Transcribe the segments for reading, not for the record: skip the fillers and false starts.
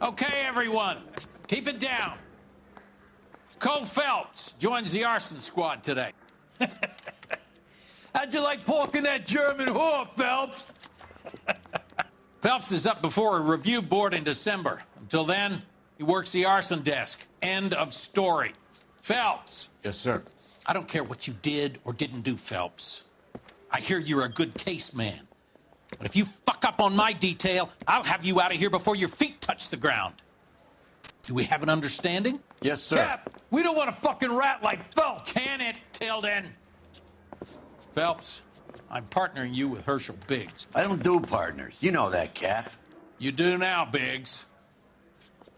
Okay, everyone, keep it down. Cole Phelps joins the arson squad today. How'd you like porking that German whore, Phelps? Phelps is up before a review board in December. Until then, he works the arson desk. End of story. Phelps. Yes, sir. I don't care what you did or didn't do, Phelps. I hear you're a good case man. But if you fuck up on my detail, I'll have you out of here before your feet touch the ground. Do we have an understanding? Yes, sir. Cap, we don't want a fucking rat like Phelps. Can it, Tilden? Phelps, I'm partnering you with Herschel Biggs. I don't do partners. You know that, Cap. You do now, Biggs.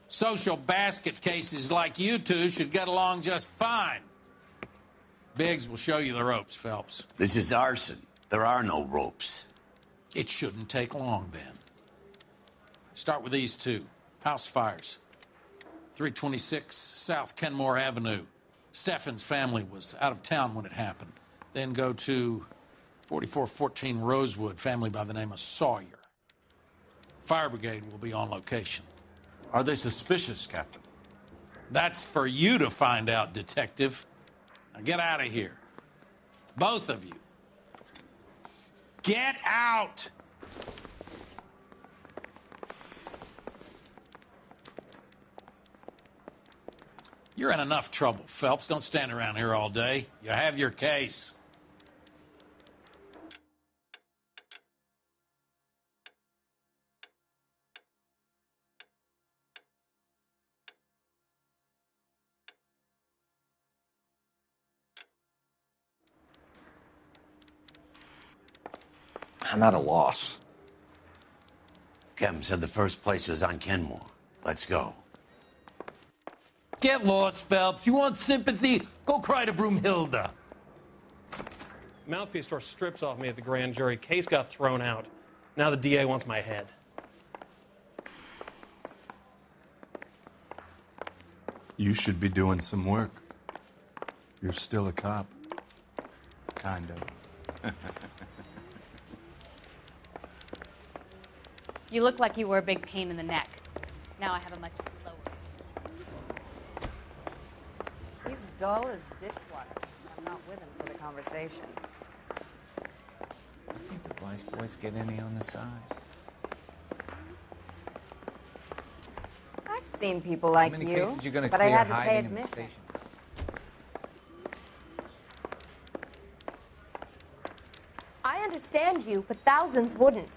Social basket cases like you two should get along just fine. Biggs will show you the ropes, Phelps. This is arson. There are no ropes. It shouldn't take long, then. Start with these two. House fires. 326 South Kenmore Avenue. Steffen's family was out of town when it happened. Then go to 4414 Rosewood, family by the name of Sawyer. Fire brigade will be on location. Are they suspicious, Captain? That's for you to find out, Detective. Now get out of here. Both of you. Get out! You're in enough trouble, Phelps. Don't stand around here all day. You have your case. I'm at a loss. Captain said the first place was on Kenmore. Let's go. Get lost, Phelps. You want sympathy? Go cry to Broomhilda. Mouthpiece tore strips off me at the grand jury. Case got thrown out. Now the DA wants my head. You should be doing some work. You're still a cop. Kind of. You look like you were a big pain in the neck. Now I have a much lower. He's dull as dishwater. I'm not with him for the conversation. I think the Vice boys get any on the side. I've seen people like How many you, cases you gonna but I clear had to pay hiding in the admission. station? I understand you, but thousands wouldn't.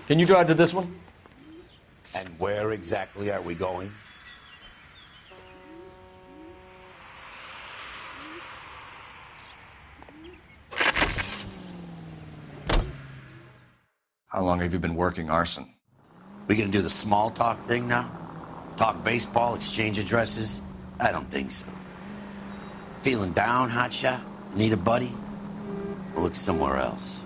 Can you drive to this one? And where exactly are we going? How long have you been working arson? We gonna do the small talk thing now? Talk baseball, exchange addresses? I don't think so. Feeling down, hotshot? Need a buddy? We'll look somewhere else.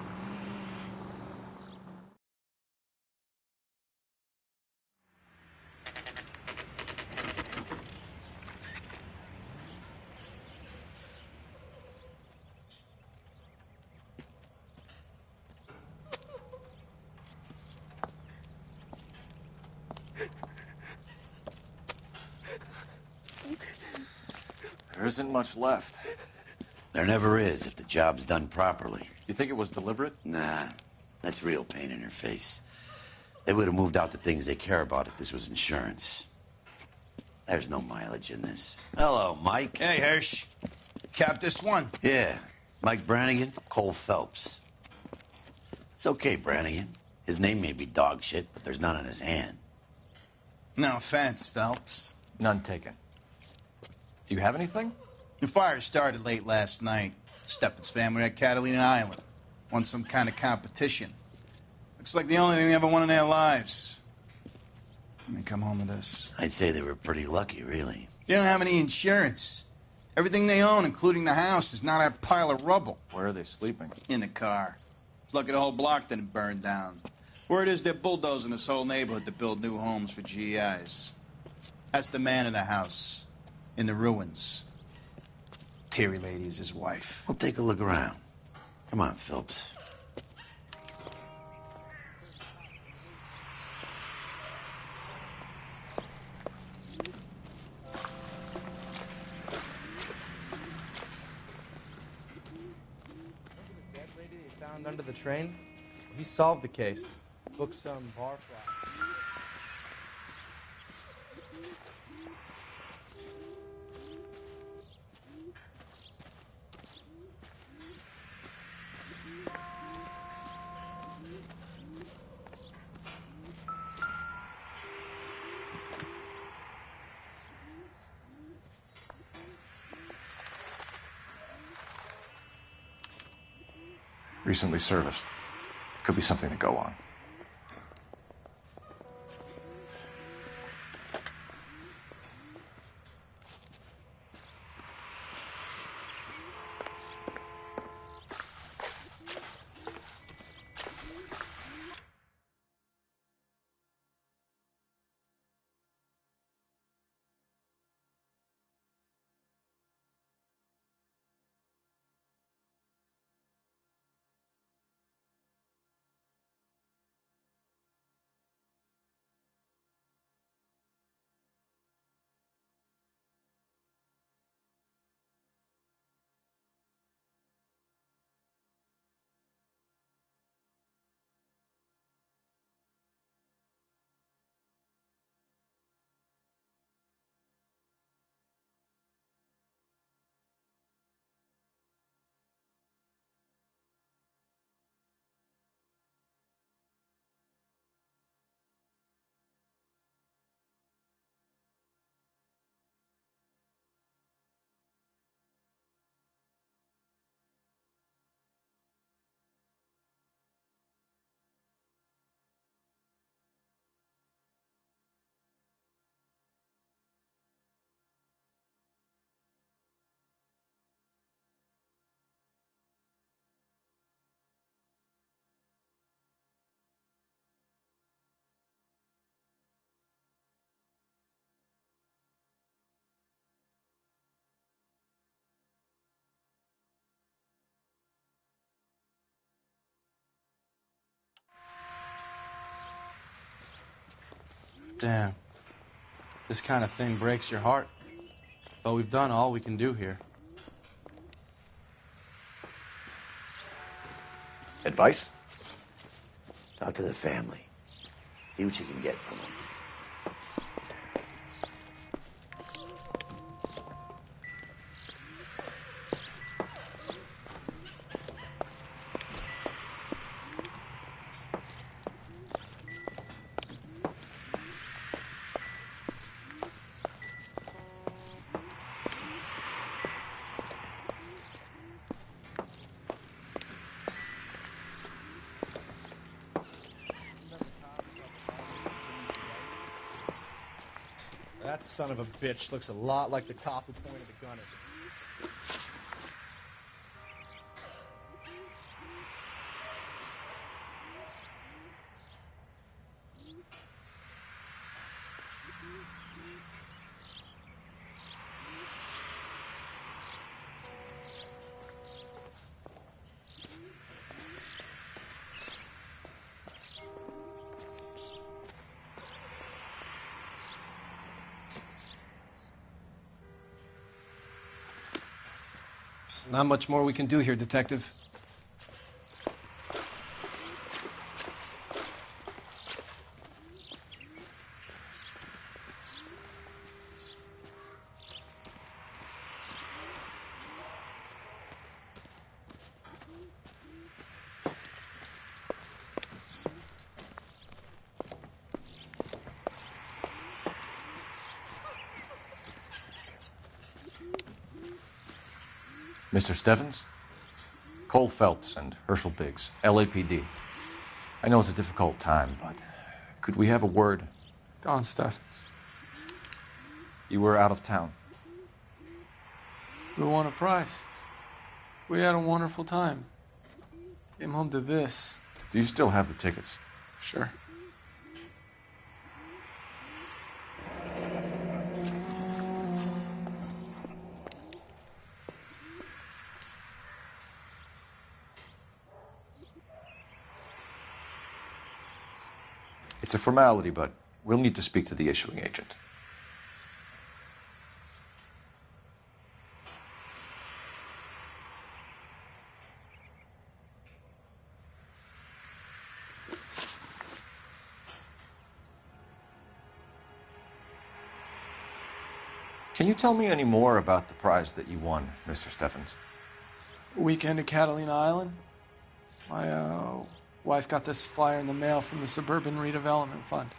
There isn't much left. There never is if the job's done properly. You think it was deliberate? Nah, that's real pain in her face. They would have moved out the things they care about if this was insurance. There's no mileage in this. Hello, Mike. Hey, Hirsch. Cap this one. Yeah, Mike Brannigan, Cole Phelps. It's okay, Brannigan. His name may be dog shit, but there's none on his hand. No offense, Phelps. None taken. Do you have anything? The fire started late last night. Steffen's family at Catalina Island. Won some kind of competition. Looks like the only thing they ever won in their lives. And they come home to this. I'd say they were pretty lucky, really. They don't have any insurance. Everything they own, including the house, is not a pile of rubble. Where are they sleeping? In the car. It's lucky the whole block didn't burn down. Word is they're bulldozing this whole neighborhood to build new homes for GIs. That's the man in the house, in the ruins. Terry lady is his wife. We'll take a look around. Come on, Phelps. Found under the train? He solved the case. Booked some bar fly. Recently serviced. Could be something to go on. Damn. This kind of thing breaks your heart. But we've done all we can do here. Advice? Talk to the family. See what you can get from them. That son of a bitch looks a lot like the cop who pointed the gun at me. Not much more we can do here, Detective. Mr. Stevens? Cole Phelps and Herschel Biggs, LAPD. I know it's a difficult time, but could we have a word? Don Steffens. You were out of town. We won a prize. We had a wonderful time. Came home to this. Do you still have the tickets? Sure. It's a formality, but we'll need to speak to the issuing agent. Can you tell me any more about the prize that you won, Mr. Steffens? Weekend at Catalina Island. My wife got this flyer in the mail from the Suburban Redevelopment Fund.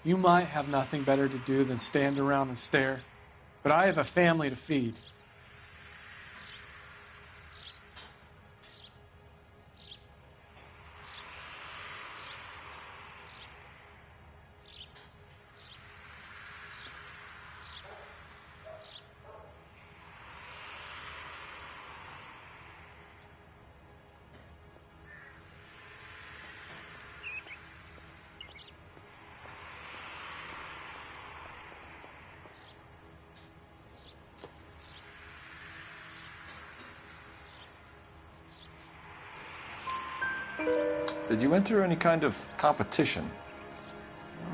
You might have nothing better to do than stand around and stare, but I have a family to feed. Did you enter any kind of competition?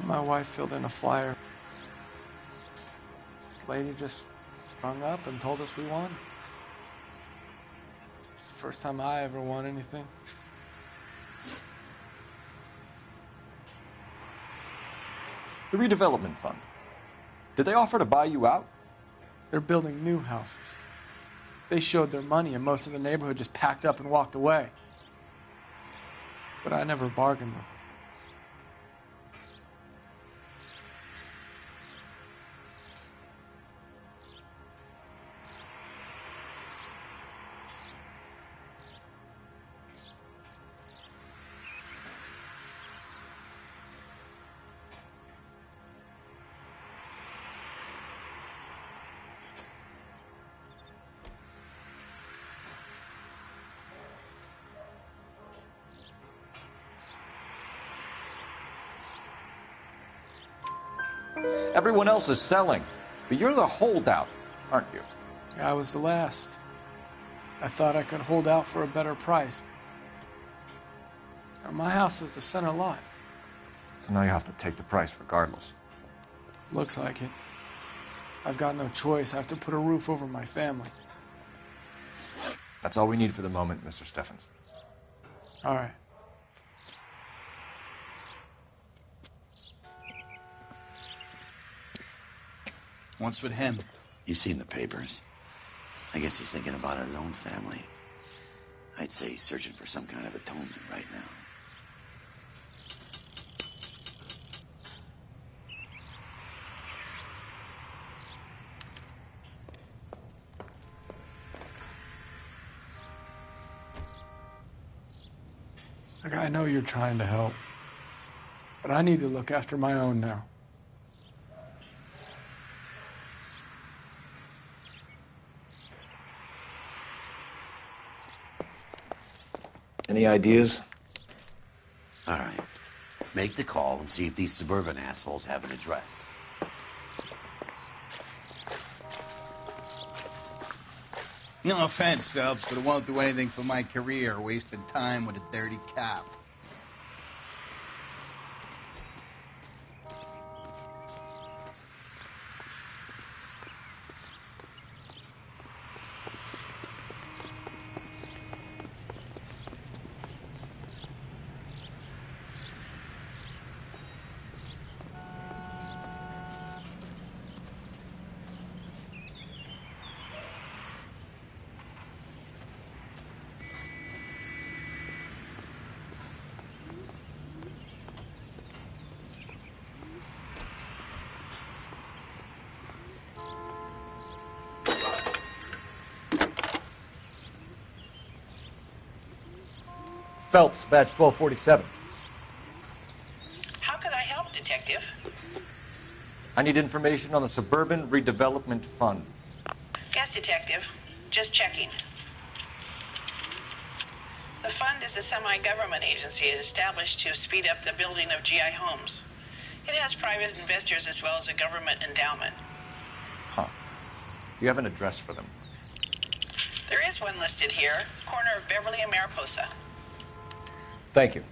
My wife filled in a flyer. The lady just rung up and told us we won. It's the first time I ever won anything. The redevelopment fund. Did they offer to buy you out? They're building new houses. They showed their money and most of the neighborhood just packed up and walked away. But I never bargained with them. Everyone else is selling, but you're the holdout, aren't you? I was the last. I thought I could hold out for a better price. Now, my house is the center lot. So now you have to take the price regardless. Looks like it. I've got no choice. I have to put a roof over my family. That's all we need for the moment, Mr. Steffens. All right. What's with him? You've seen the papers. I guess he's thinking about his own family. I'd say he's searching for some kind of atonement right now. Look, I know you're trying to help, but I need to look after my own now. Any ideas? All right. Make the call and see if these suburban assholes have an address. No offense, Phelps, but it won't do anything for my career, wasting time with a dirty cop. Phelps, badge 1247. How could I help, Detective? I need information on the Suburban Redevelopment Fund. Yes, Detective. Just checking. The fund is a semi-government agency established to speed up the building of GI homes. It has private investors as well as a government endowment. Huh. Do you have an address for them? There is one listed here, corner of Beverly and Mariposa. Thank you.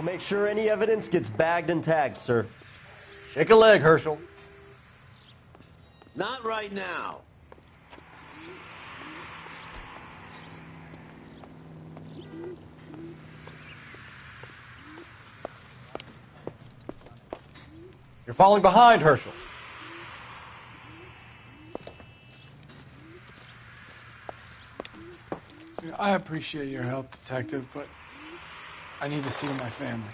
We'll make sure any evidence gets bagged and tagged, sir. Shake a leg, Herschel. Not right now. You're falling behind, Herschel. I appreciate your help, Detective, but I need to see my family.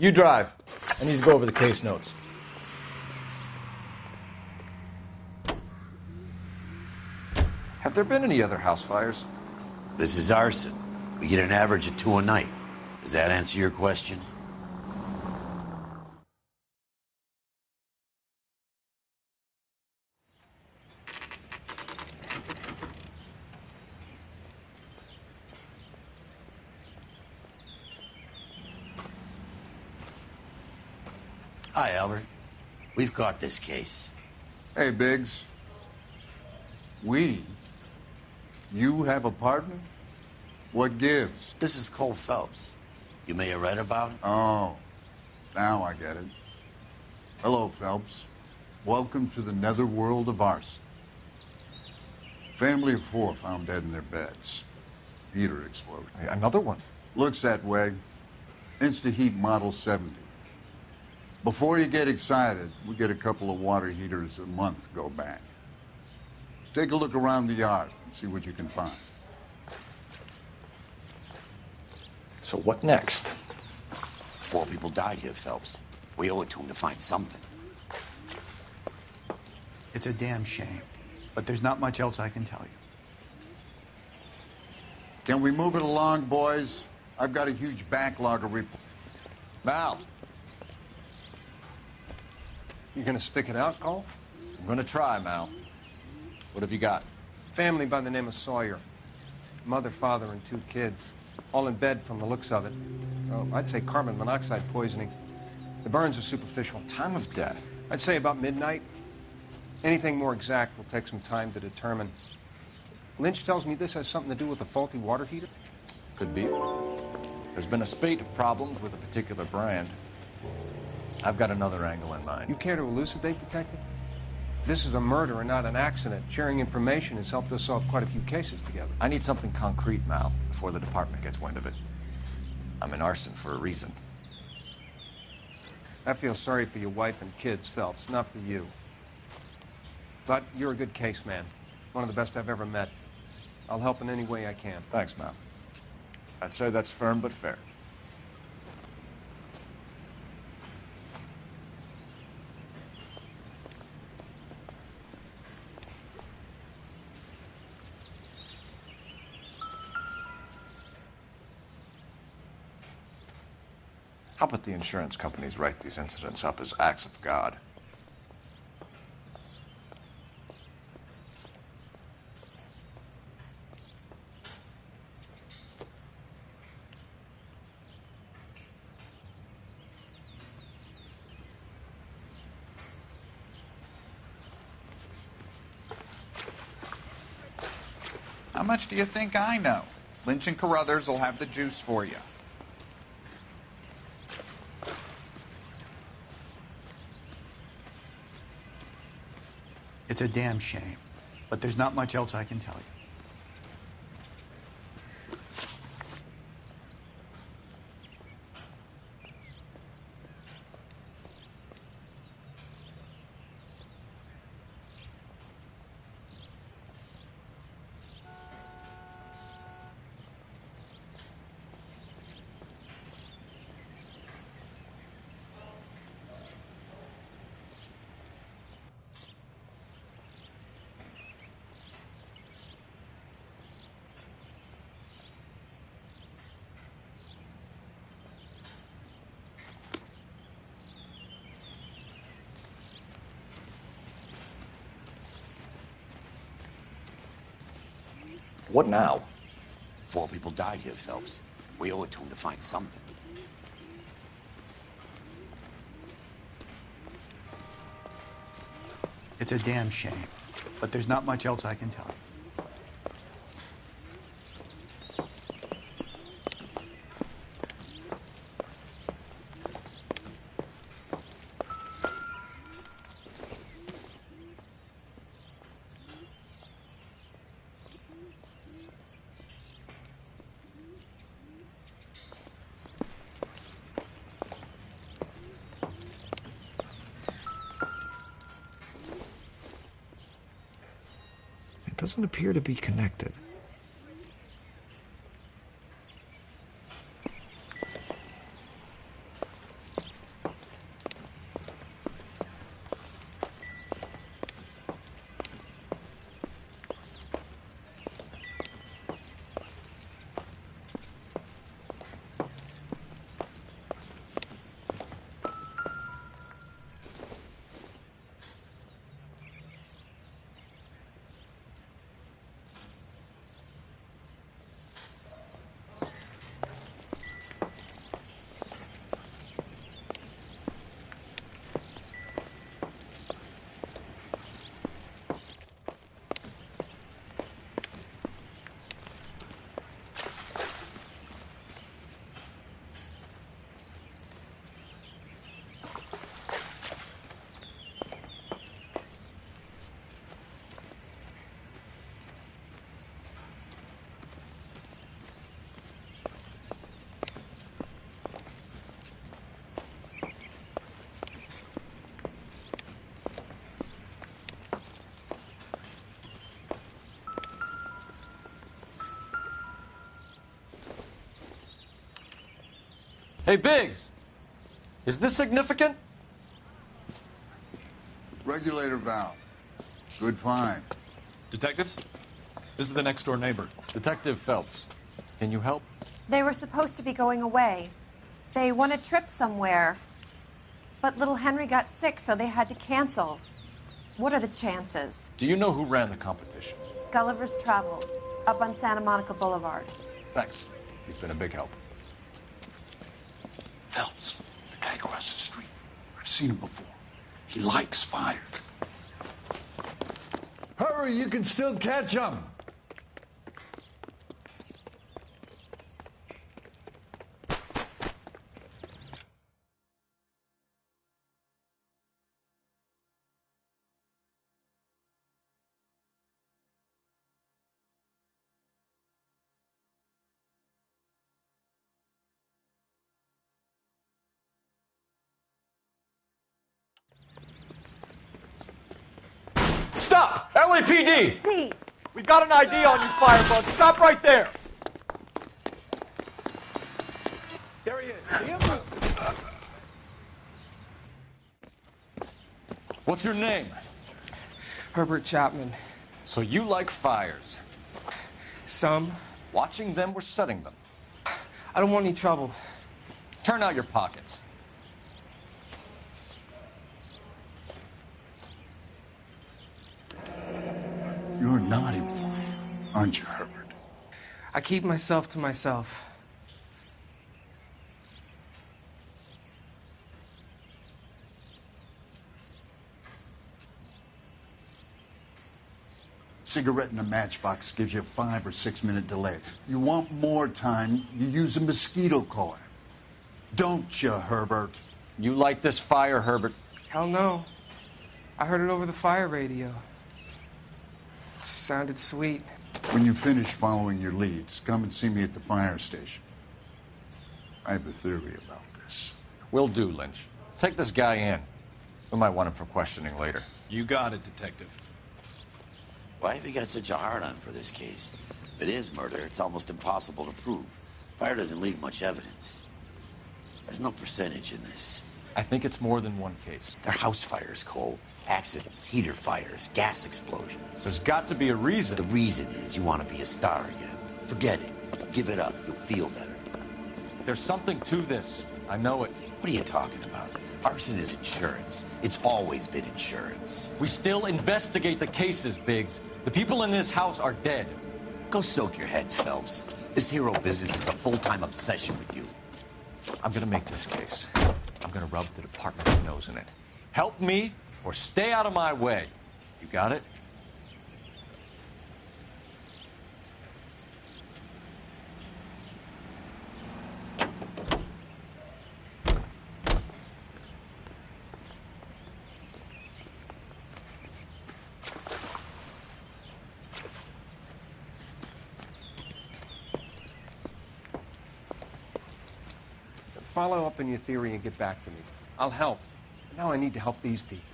You drive. I need to go over the case notes. Have there been any other house fires? This is arson. We get an average of 2 a night. Does that answer your question? Hi, Albert. We've caught this case. Hey, Biggs. You have a partner? What gives? This is Cole Phelps. You may have read about him. Oh, now I get it. Hello, Phelps. Welcome to the netherworld of arson. Family of 4 found dead in their beds. Heater exploded. Hey, another one? Looks that way. Insta-Heat Model 70. Before you get excited, we get a couple of water heaters a month go back. Take a look around the yard and see what you can find. So what next? 4 people died here, Phelps. We owe it to them to find something. It's a damn shame, but there's not much else I can tell you. Can we move it along, boys? I've got a huge backlog of reports. Mal. You gonna stick it out, Cole? I'm gonna try, Mal. What have you got? Family by the name of Sawyer. Mother, father, and 2 kids. All in bed from the looks of it. So I'd say carbon monoxide poisoning. The burns are superficial. Time of death? I'd say about midnight. Anything more exact will take some time to determine. Lynch tells me this has something to do with a faulty water heater. Could be. There's been a spate of problems with a particular brand. I've got another angle in mind. You care to elucidate, Detective? This is a murder and not an accident. Sharing information has helped us solve quite a few cases together. I need something concrete, Mal, before the department gets wind of it. I'm in arson for a reason. I feel sorry for your wife and kids, Phelps, not for you. But you're a good case man. One of the best I've ever met. I'll help in any way I can. Thanks, Mal. I'd say that's firm but fair. How about the insurance companies write these incidents up as acts of God? How much do you think I know? Lynch and Carruthers will have the juice for you. It's a damn shame, but there's not much else I can tell you. What now? 4 people died here, Phelps. We owe it to them to find something. It's a damn shame, but there's not much else I can tell you. doesn't appear to be connected. Hey, Biggs! Is this significant? Regulator valve. Good find. Detectives? This is the next door neighbor. Detective Phelps. Can you help? They were supposed to be going away. They won a trip somewhere. But little Henry got sick, so they had to cancel. What are the chances? Do you know who ran the competition? Gulliver's Travel, up on Santa Monica Boulevard. Thanks. He's been a big help. Phelps, the guy across the street. I've seen him before. He likes fire. Hurry, you can still catch him. Stop! LAPD! See. We've got an ID on you, Firebug. Stop right there! There he is. See him? What's your name? Herbert Chapman. So you like fires? Some. Watching them or setting them? I don't want any trouble. Turn out your pockets. You're not important, aren't you, Herbert? I keep myself to myself. Cigarette in a matchbox gives you a 5 or 6 minute delay. You want more time, you use a mosquito coil. Don't you, Herbert? You like this fire, Herbert? Hell no. I heard it over the fire radio. Sounded sweet. When you finish following your leads, come and see me at the fire station. I have a theory about this. Will do, Lynch. Take this guy in. We might want him for questioning later. You got it, Detective. Why have you got such a hard-on for this case? If it is murder, it's almost impossible to prove. Fire doesn't leave much evidence. There's no percentage in this. I think it's more than one case. They're house fires, Cole. Accidents, heater fires, gas explosions. There's got to be a reason. The reason is you want to be a star again. Forget it. Give it up. You'll feel better. There's something to this. I know it. What are you talking about? Arson is insurance. It's always been insurance. We still investigate the cases, Biggs. The people in this house are dead. Go soak your head, Phelps. This hero business is a full-time obsession with you. I'm gonna make this case. I'm gonna rub the department's nose in it. Help me or stay out of my way. You got it? Follow up on your theory and get back to me. I'll help. But now I need to help these people.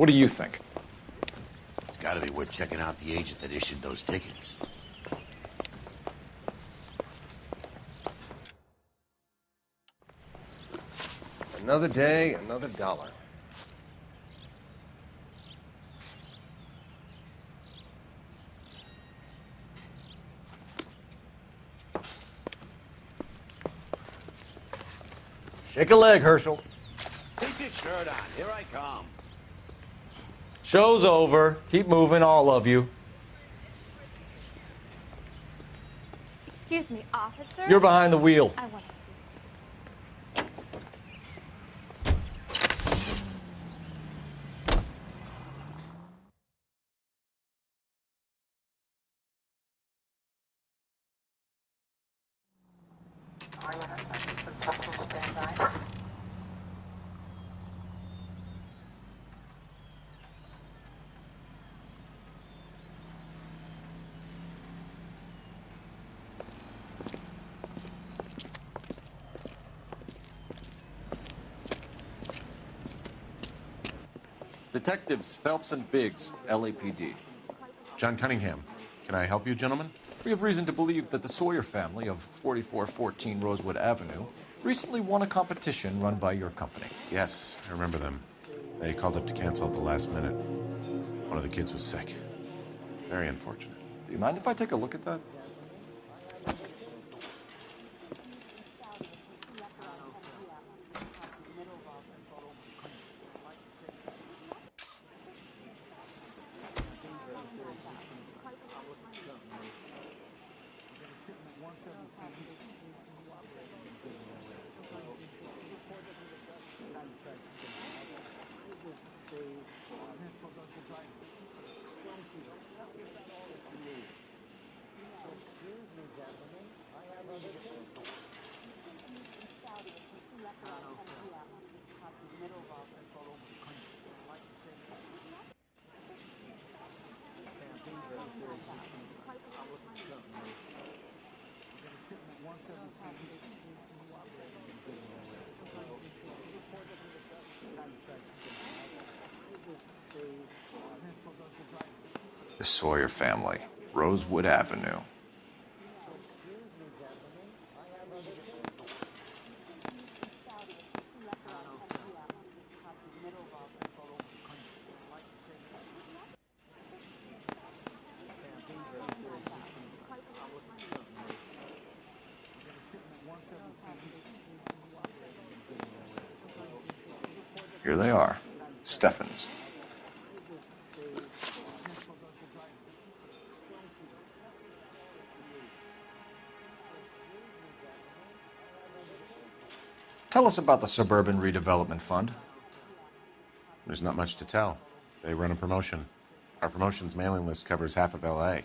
What do you think? It's got to be worth checking out the agent that issued those tickets. Another day, another dollar. Shake a leg, Herschel. Keep your shirt on. Here I come. Show's over. Keep moving, all of you. Excuse me, officer? You're behind the wheel. I want to see. Detectives Phelps and Biggs, LAPD. John Cunningham. Can I help you, gentlemen? We have reason to believe that the Sawyer family of 4414 Rosewood Avenue recently won a competition run by your company. Yes, I remember them. They called up to cancel at the last minute. One of the kids was sick. Very unfortunate. Do you mind if I take a look at that? The Sawyer family, Rosewood Avenue. Here they are, Steffens. Tell us about the Suburban Redevelopment Fund. There's not much to tell. They run a promotion. Our promotion's mailing list covers half of L.A.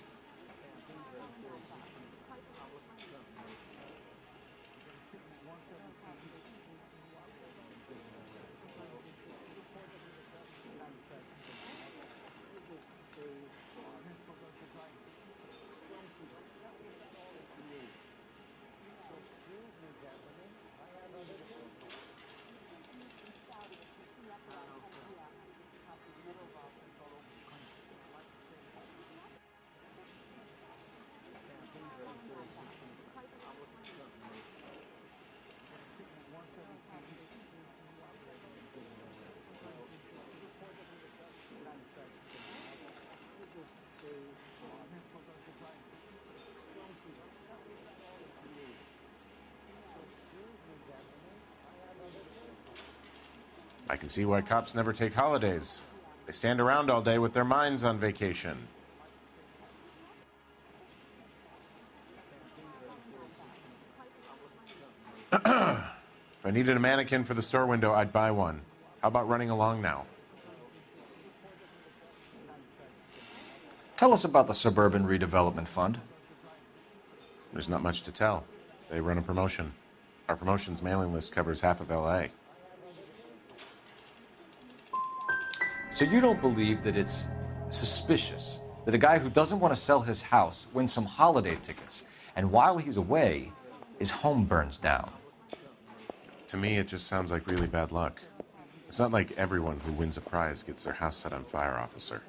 I can see why cops never take holidays. They stand around all day with their minds on vacation. If I needed a mannequin for the store window, I'd buy one. How about running along now? Tell us about the Suburban Redevelopment Fund. There's not much to tell. They run a promotion. Our promotion's mailing list covers half of L.A. So you don't believe that it's suspicious that a guy who doesn't want to sell his house wins some holiday tickets, and while he's away, his home burns down? To me, it just sounds like really bad luck. It's not like everyone who wins a prize gets their house set on fire, officer.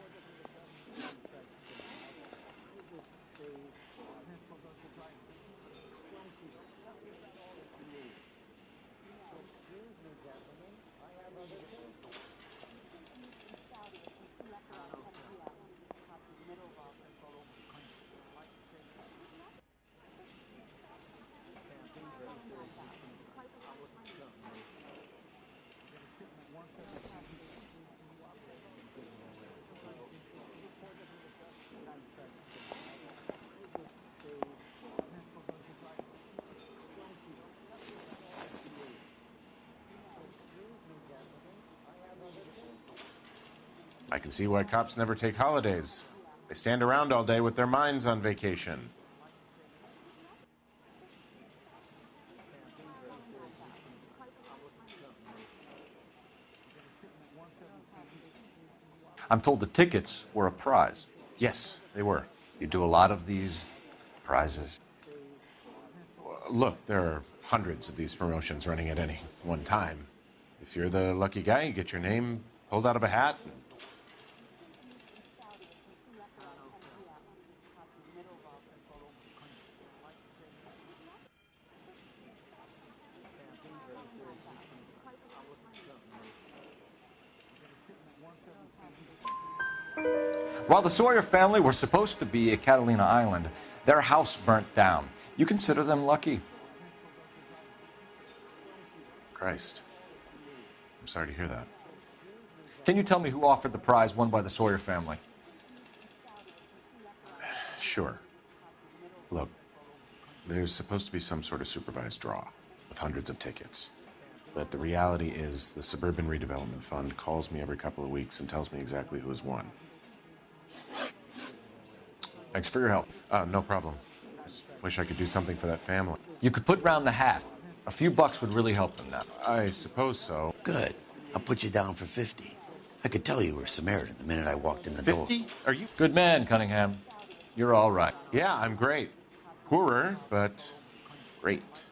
I can see why cops never take holidays. They stand around all day with their minds on vacation. I'm told the tickets were a prize. Yes, they were. You do a lot of these prizes? Look, there are hundreds of these promotions running at any one time. If you're the lucky guy, you get your name pulled out of a hat. While the Sawyer family were supposed to be at Catalina Island, their house burnt down. You consider them lucky? Christ. I'm sorry to hear that. Can you tell me who offered the prize won by the Sawyer family? Sure. Look, there's supposed to be some sort of supervised draw with hundreds of tickets. But the reality is the Suburban Redevelopment Fund calls me every couple of weeks and tells me exactly who has won. Thanks for your help. No problem. I just wish I could do something for that family. You could put round the hat. A few bucks would really help them now. I suppose so. Good. I'll put you down for 50. I could tell you were Samaritan the minute I walked in the door. 50? Are you? Good man, Cunningham. You're all right. Yeah, I'm great. Poorer, but great.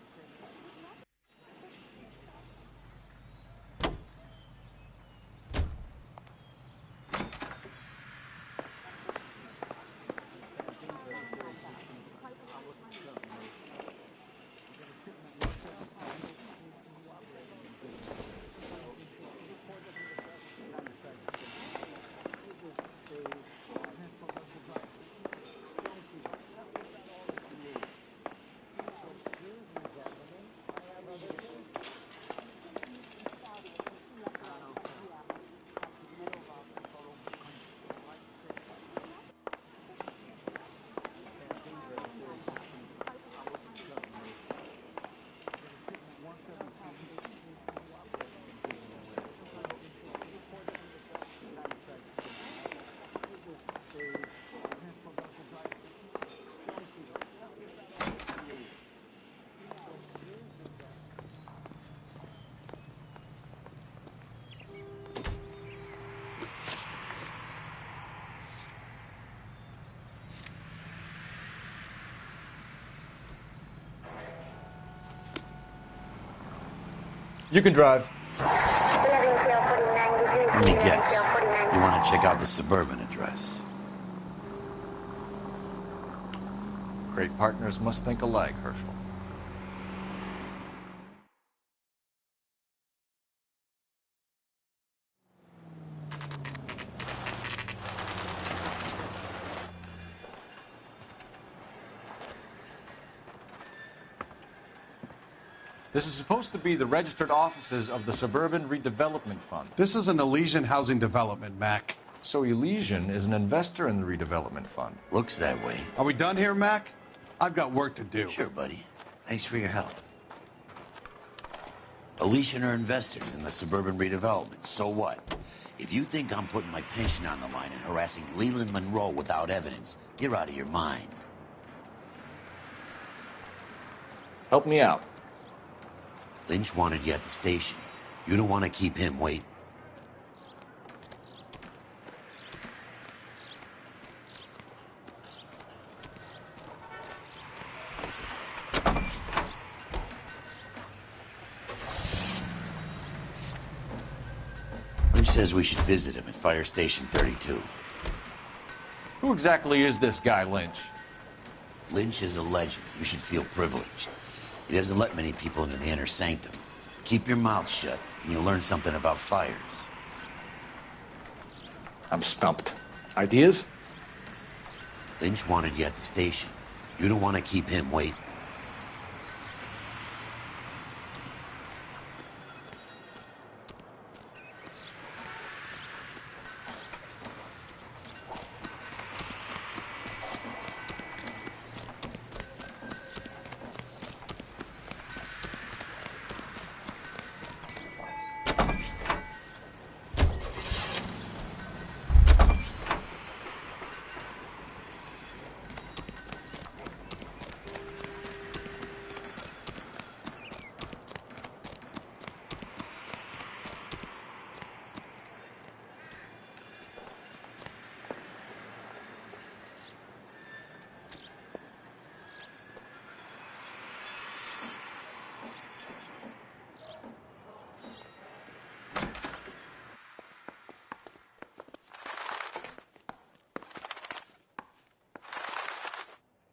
You can drive. Let me guess. You want to check out the Suburban address? Great partners must think alike, Herschel. This is supposed to be the registered offices of the Suburban Redevelopment Fund. This is an Elysian housing development, Mac. So Elysian is an investor in the redevelopment fund. Looks that way. Are we done here, Mac? I've got work to do. Sure, buddy. Thanks for your help. Elysian are investors in the Suburban Redevelopment. So what? If you think I'm putting my pension on the line and harassing Leland Monroe without evidence, you're out of your mind. Help me out. Lynch wanted you at the station. You don't want to keep him waiting. Lynch says we should visit him at Fire Station 32. Who exactly is this guy, Lynch? Lynch is a legend. You should feel privileged. He doesn't let many people into the inner sanctum. Keep your mouth shut, and you'll learn something about fires. I'm stumped. Ideas? Lynch wanted you at the station. You don't want to keep him waiting.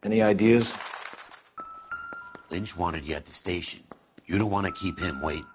Any ideas? Lynch wanted you at the station. You don't want to keep him waiting.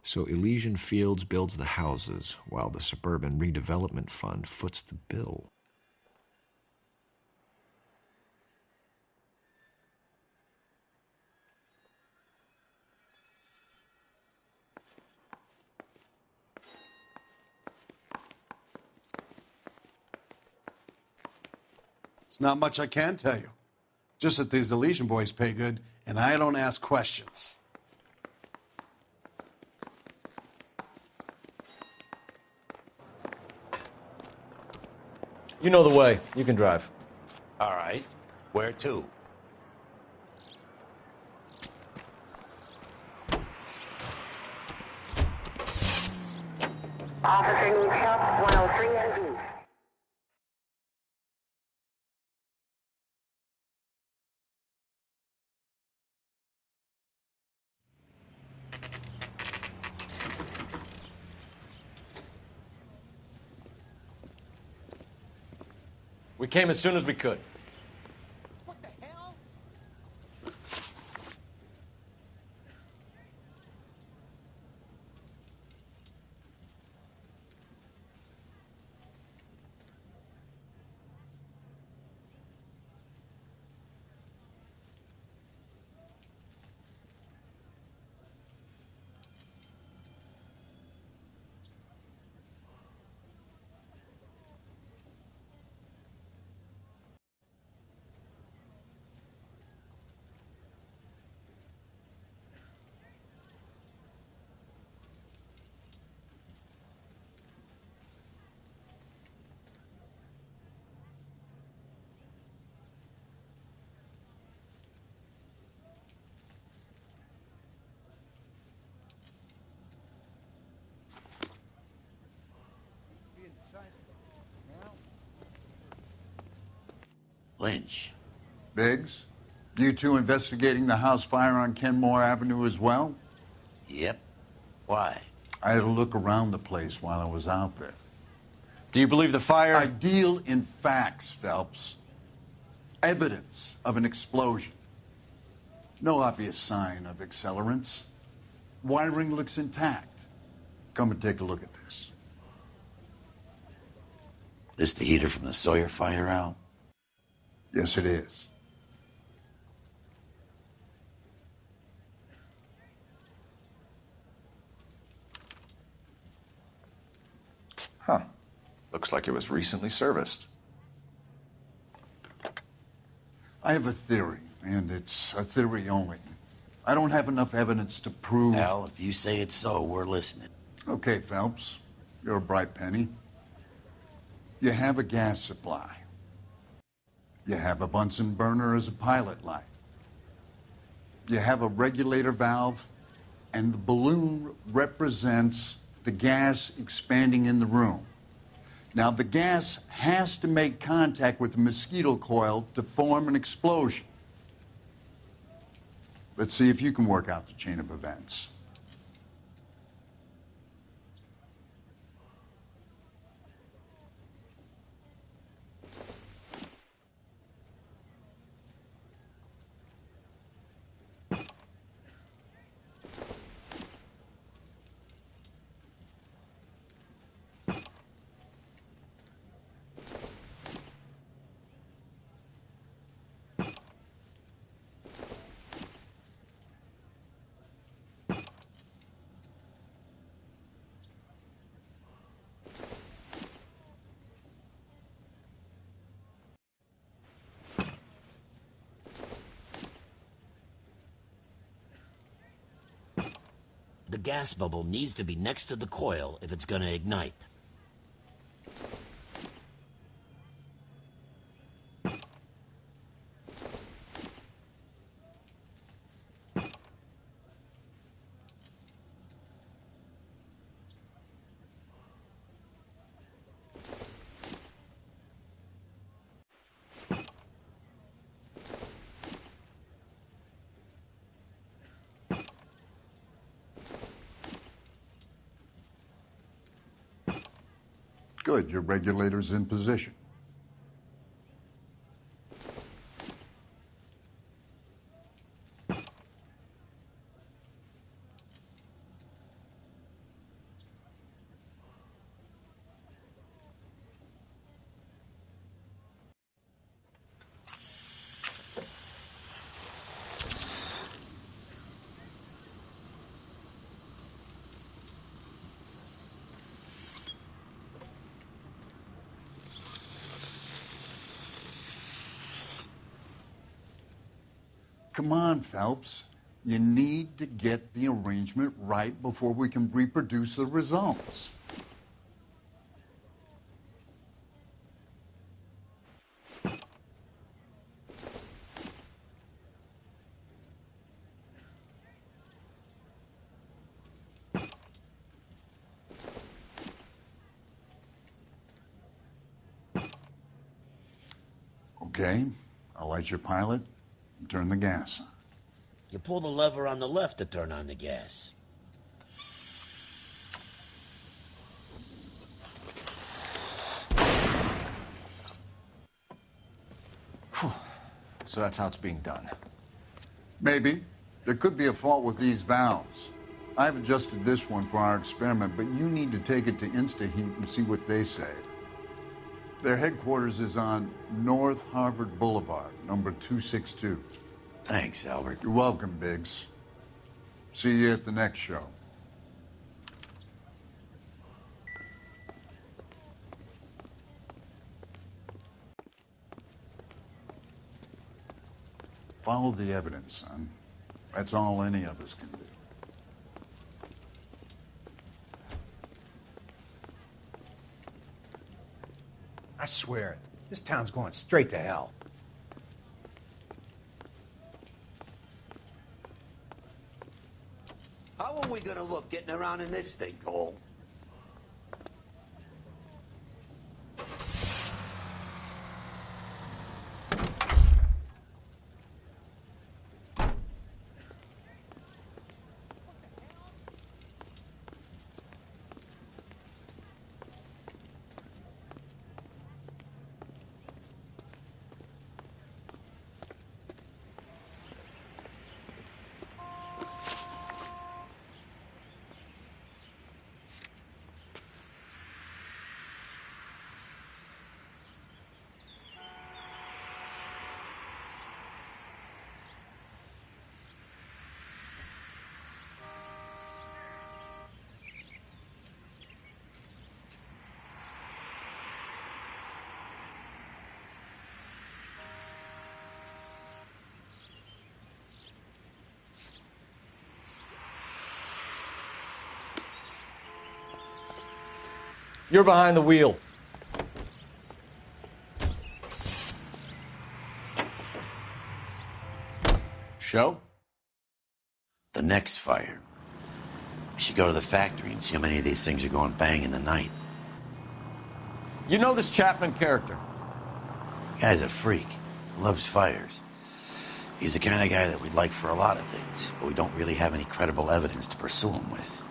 So Elysian Fields builds the houses, while the Suburban Redevelopment Fund foots the bill. It's not much I can tell you. Just that these Elysian boys pay good, and I don't ask questions. You know the way. You can drive. All right. Where to? Officer needs help, 103 and V. We came as soon as we could. Lynch. Biggs, you two investigating the house fire on Kenmore Avenue as well? Yep. Why? I had a look around the place while I was out there. Do you believe the fire? I deal in facts, Phelps. Evidence of an explosion. No obvious sign of accelerants. Wiring looks intact. Come and take a look at this. This the heater from the Sawyer fire, Al? Yes, it is. Huh. Looks like it was recently serviced. I have a theory, and it's a theory only. I don't have enough evidence to prove... Al, if you say it's so, we're listening. Okay, Phelps. You're a bright penny. You have a gas supply. You have a Bunsen burner as a pilot light. You have a regulator valve, and the balloon represents the gas expanding in the room. Now, the gas has to make contact with the mosquito coil to form an explosion. Let's see if you can work out the chain of events. The gas bubble needs to be next to the coil if it's going to ignite. Good, your regulator's in position. Come on, Phelps. You need to get the arrangement right before we can reproduce the results. Okay, I'll light your pilot and turn the gas on. You pull the lever on the left to turn on the gas. So that's how it's being done. Maybe. There could be a fault with these valves. I've adjusted this one for our experiment, but you need to take it to InstaHeat and see what they say. Their headquarters is on North Harvard Boulevard, number 262. Thanks, Albert. You're welcome, Biggs. See you at the next show. Follow the evidence, son. That's all any of us can do. I swear it. This town's going straight to hell. How are we gonna look getting around in this thing, Cole? You're behind the wheel. Show? The next fire. We should go to the factory and see how many of these things are going bang in the night. You know this Chapman character? Guy's a freak. Loves fires. He's the kind of guy that we'd like for a lot of things, but we don't really have any credible evidence to pursue him with.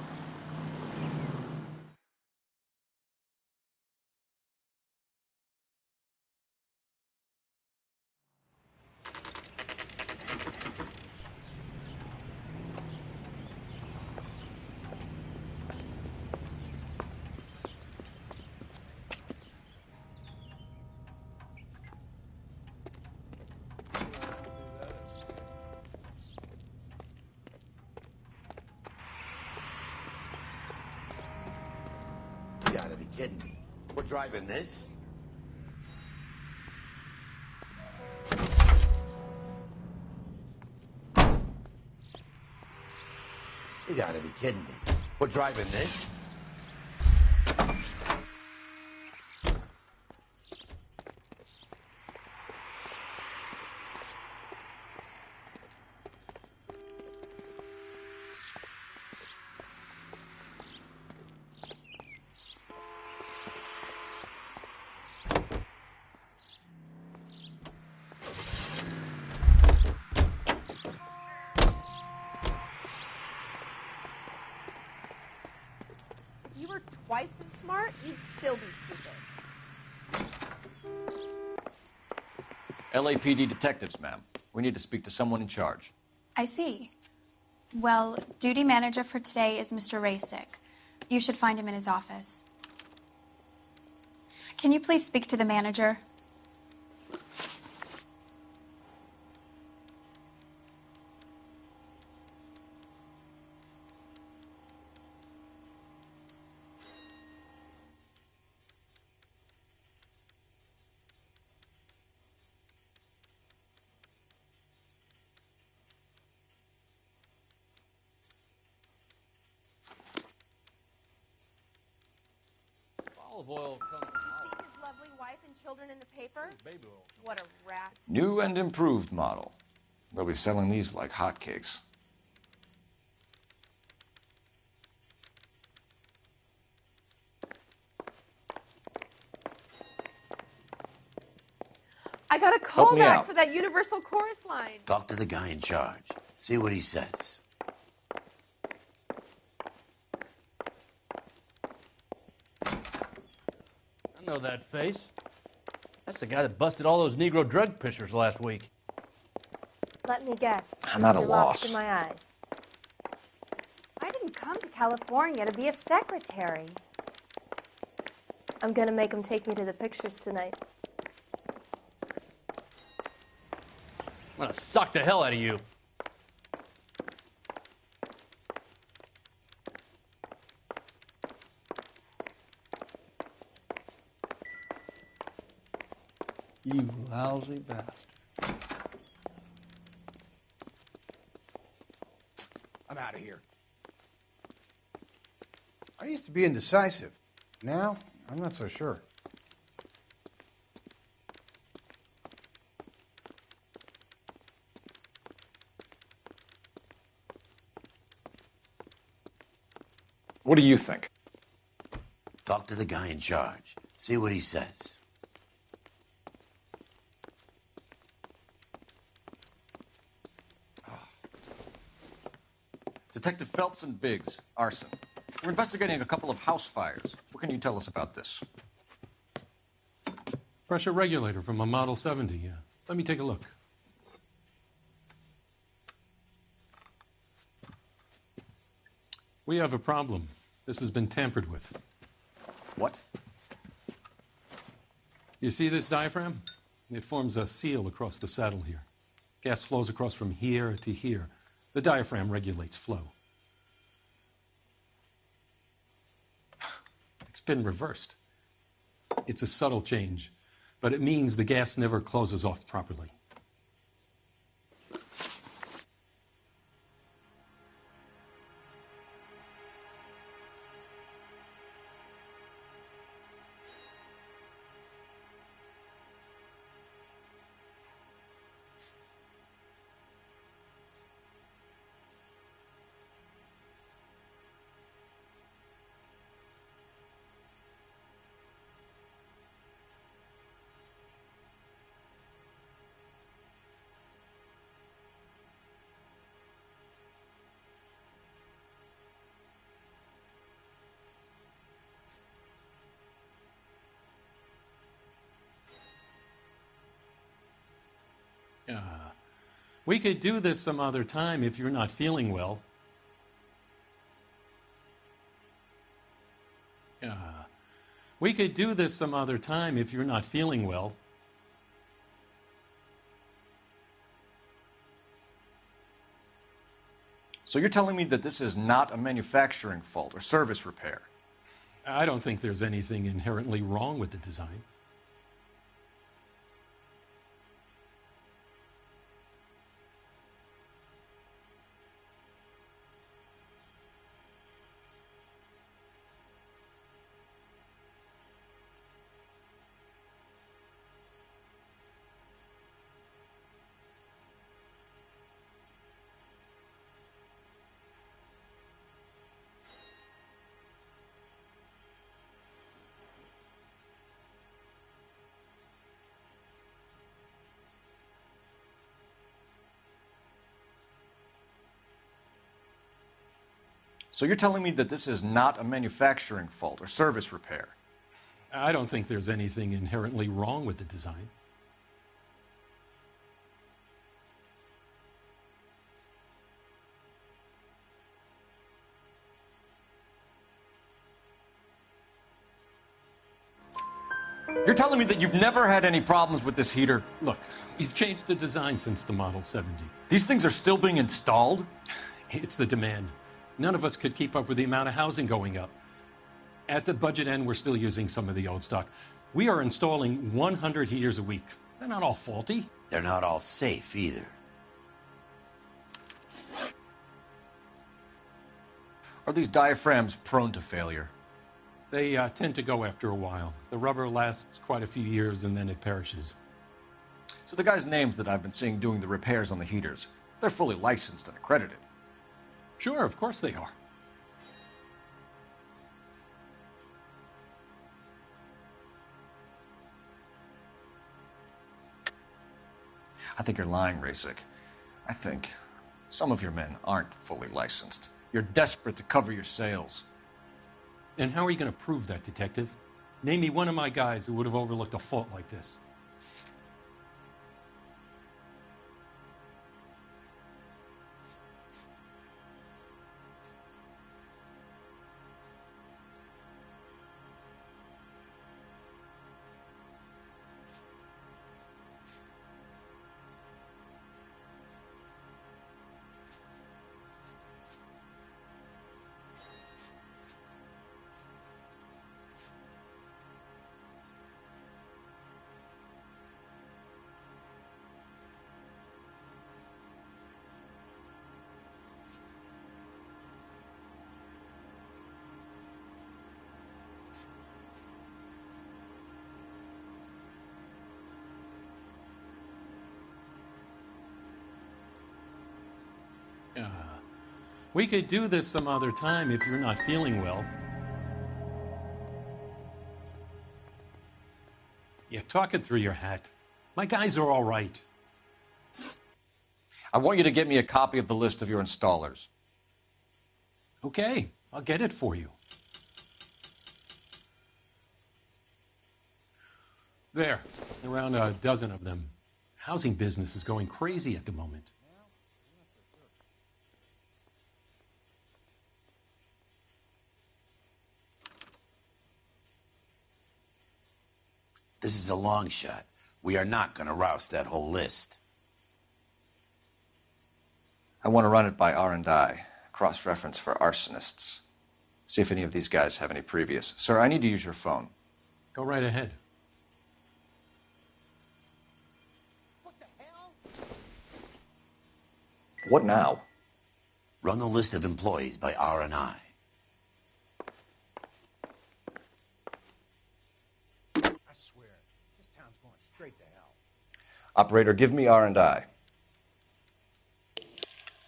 You gotta be kidding me. We're driving this? You gotta be kidding me. We're driving this? If you were twice as smart, you'd still be stupid. LAPD detectives, ma'am. We need to speak to someone in charge. I see. Well, duty manager for today is Mr. Rasick. You should find him in his office. Can you please speak to the manager? Olive oil comes from See his lovely wife and children in the paper? baby oil. What a rat. New and improved model. They'll be selling these like hotcakes. I got a Help me callback out. for that Universal Chorus line. Talk to the guy in charge. See what he says. I know that face. That's the guy that busted all those Negro drug pushers last week. Let me guess. I'm at a You're loss. lost in my eyes. I didn't come to California to be a secretary. I'm gonna make him take me to the pictures tonight. I'm gonna suck the hell out of you. You lousy bastard. I'm out of here. I used to be indecisive. Now, I'm not so sure. What do you think? Talk to the guy in charge. See what he says. Detective Phelps and Biggs, arson. We're investigating a couple of house fires. What can you tell us about this? Pressure regulator from a Model 70. Let me take a look. We have a problem. This has been tampered with. What? You see this diaphragm? It forms a seal across the saddle here. Gas flows across from here to here. The diaphragm regulates flow. It's been reversed. It's a subtle change, but it means the gas never closes off properly. We could do this some other time if you're not feeling well. We could do this some other time if you're not feeling well. So you're telling me that this is not a manufacturing fault or service repair? I don't think there's anything inherently wrong with the design. So you're telling me that this is not a manufacturing fault or service repair? I don't think there's anything inherently wrong with the design. You're telling me that you've never had any problems with this heater? Look, we've changed the design since the Model 70. These things are still being installed? It's the demand. None of us could keep up with the amount of housing going up. At the budget end, we're still using some of the old stock. We are installing 100 heaters a week. They're not all faulty. They're not all safe either. Are these diaphragms prone to failure? They tend to go after a while. The rubber lasts quite a few years and then it perishes. So the guys' names that I've been seeing doing the repairs on the heaters, they're fully licensed and accredited. Sure, of course they are. I think you're lying, Rasick. I think some of your men aren't fully licensed. You're desperate to cover your sales. And how are you going to prove that, Detective? Name me one of my guys who would have overlooked a fault like this. We could do this some other time if you're not feeling well. You're talking through your hat. My guys are all right. I want you to get me a copy of the list of your installers. Okay, I'll get it for you. There, around a dozen of them. Housing business is going crazy at the moment. This is a long shot. We are not going to rouse that whole list. I want to run it by R&I, cross-reference for arsonists. See if any of these guys have any previous. Sir, I need to use your phone. Go right ahead. What now? Run the list of employees by R&I. I swear, this town's going straight to hell. Operator, give me R&I.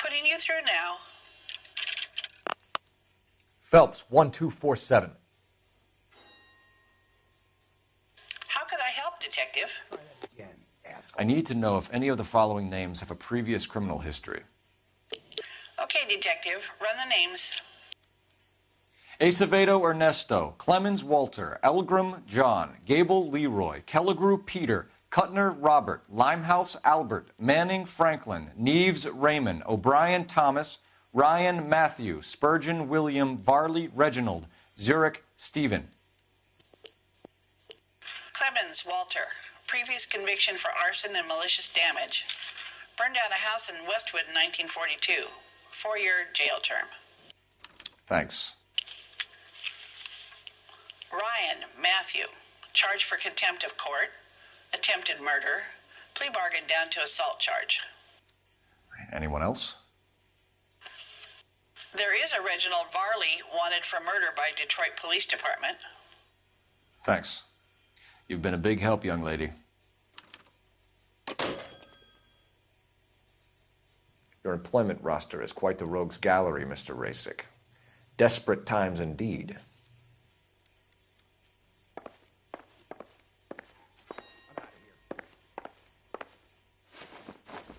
Putting you through now. Phelps, 1247. How could I help, Detective? I need to know if any of the following names have a previous criminal history. Okay, Detective, run the names. Acevedo Ernesto, Clemens Walter, Elgram John, Gable Leroy, Kelligrew Peter, Cutner Robert, Limehouse Albert, Manning Franklin, Neves Raymond, O'Brien Thomas, Ryan Matthew, Spurgeon William, Varley Reginald, Zurich Stephen. Clemens Walter, previous conviction for arson and malicious damage. Burned down a house in Westwood in 1942. 4-year jail term. Thanks. Ryan Matthew, charged for contempt of court, attempted murder, plea bargain down to assault charge. Anyone else? There is a Reginald Varley wanted for murder by Detroit Police Department. Thanks. You've been a big help, young lady. Your employment roster is quite the rogues gallery, Mr. Rasick. Desperate times indeed.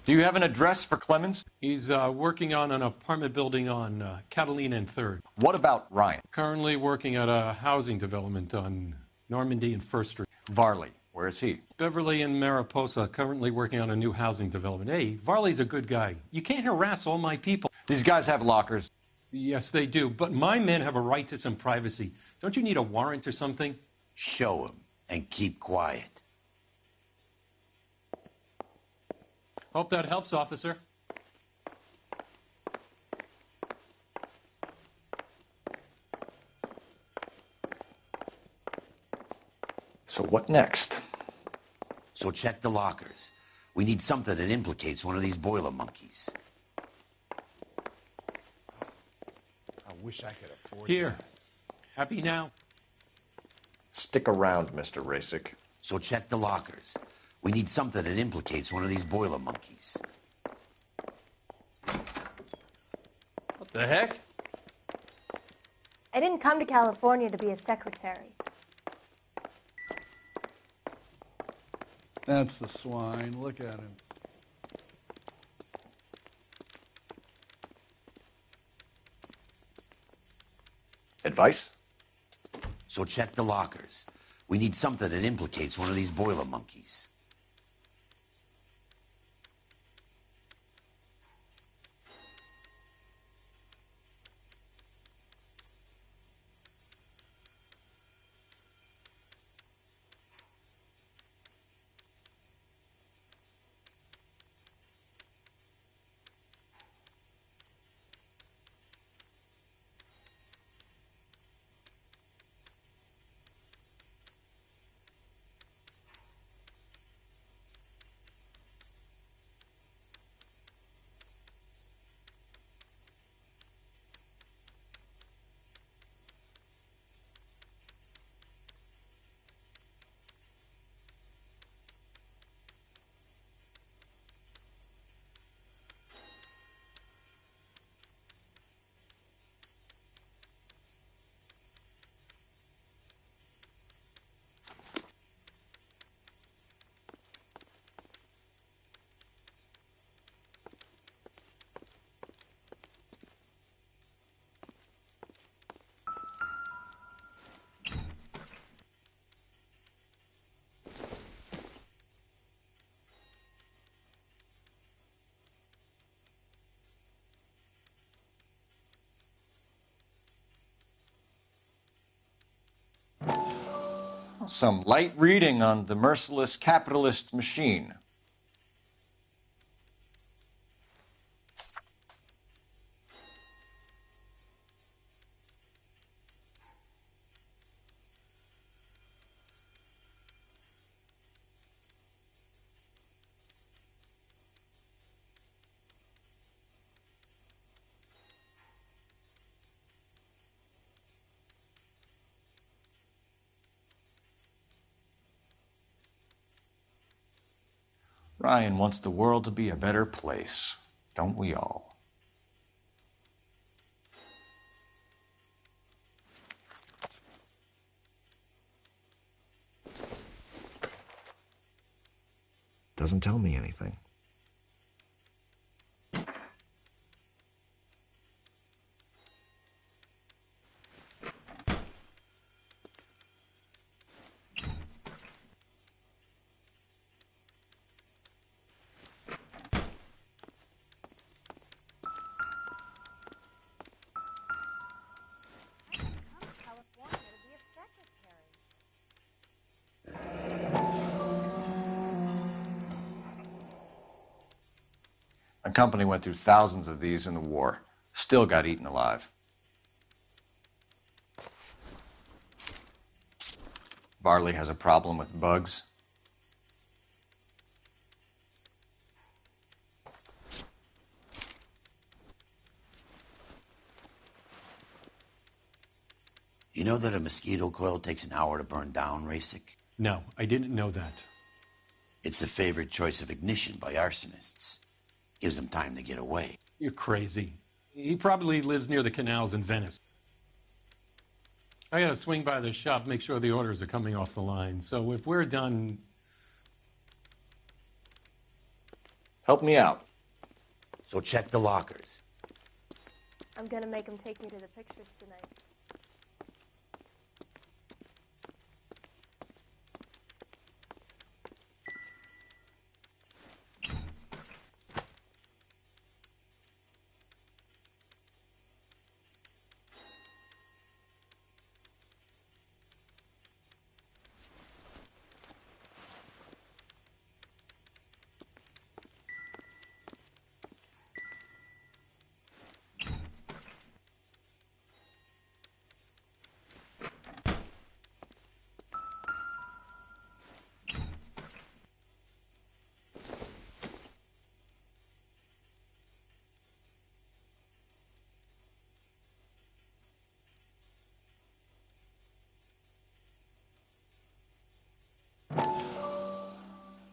Do you have an address for Clemens? He's working on an apartment building on Catalina and 3rd. What about Ryan? Currently working at a housing development on Normandy and 1st Street. Varley, where is he? Beverly and Mariposa, currently working on a new housing development. Hey, Varley's a good guy. You can't harass all my people. These guys have lockers. Yes, they do, but my men have a right to some privacy. Don't you need a warrant or something? Show him and keep quiet. Hope that helps, officer. So what next? So check the lockers. We need something that implicates one of these boiler monkeys. I wish I could afford Here. Happy now? Stick around, Mr. Rasick. So check the lockers. We need something that implicates one of these boiler monkeys. What the heck? I didn't come to California to be a secretary. That's the swine. Look at him. Advice? So check the lockers. We need something that implicates one of these boiler monkeys. Some light reading on the merciless capitalist machine. Ryan wants the world to be a better place, don't we all? Doesn't tell me anything. company went through thousands of these in the war. Still got eaten alive. Varley has a problem with bugs. You know that a mosquito coil takes an hour to burn down, Rasic? No, I didn't know that. It's the favorite choice of ignition by arsonists. Gives them time to get away. You're crazy. He probably lives near the canals in Venice. I gotta swing by the shop, make sure the orders are coming off the line. So if we're done... Help me out. So check the lockers. I'm gonna make him take me to the pictures tonight.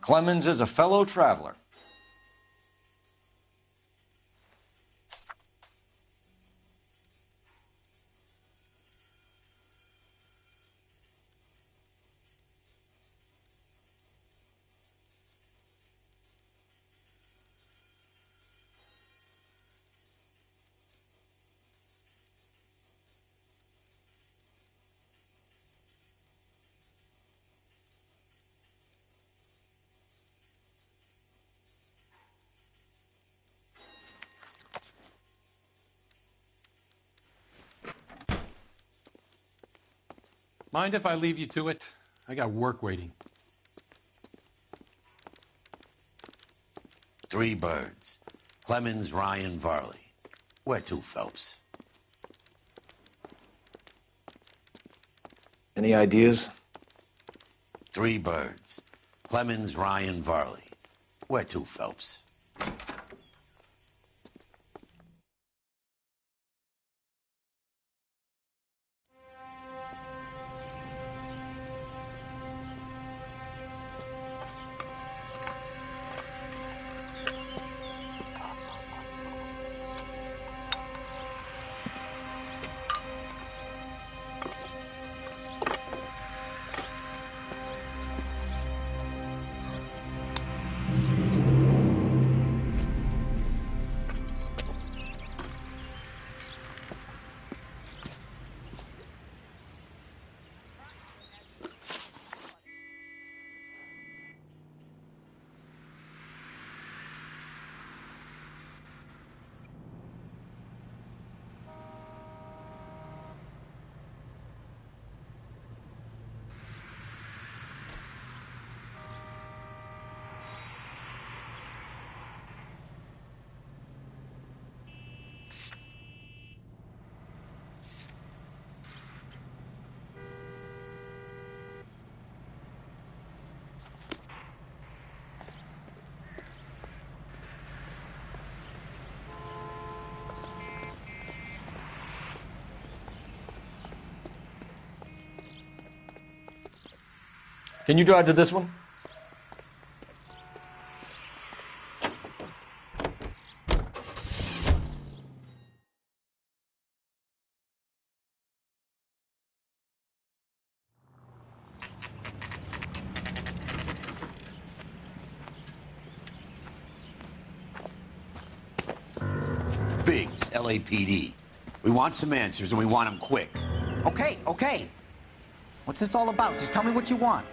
Clemens is a fellow traveler. Mind if I leave you to it? I got work waiting. 3 birds. Clemens, Ryan, Varley. Where to, Phelps? Any ideas? 3 birds. Clemens, Ryan, Varley. Where to, Phelps? Can you drive to this one? Biggs, LAPD. We want some answers, and we want them quick. Okay, okay. What's this all about? Just tell me what you want.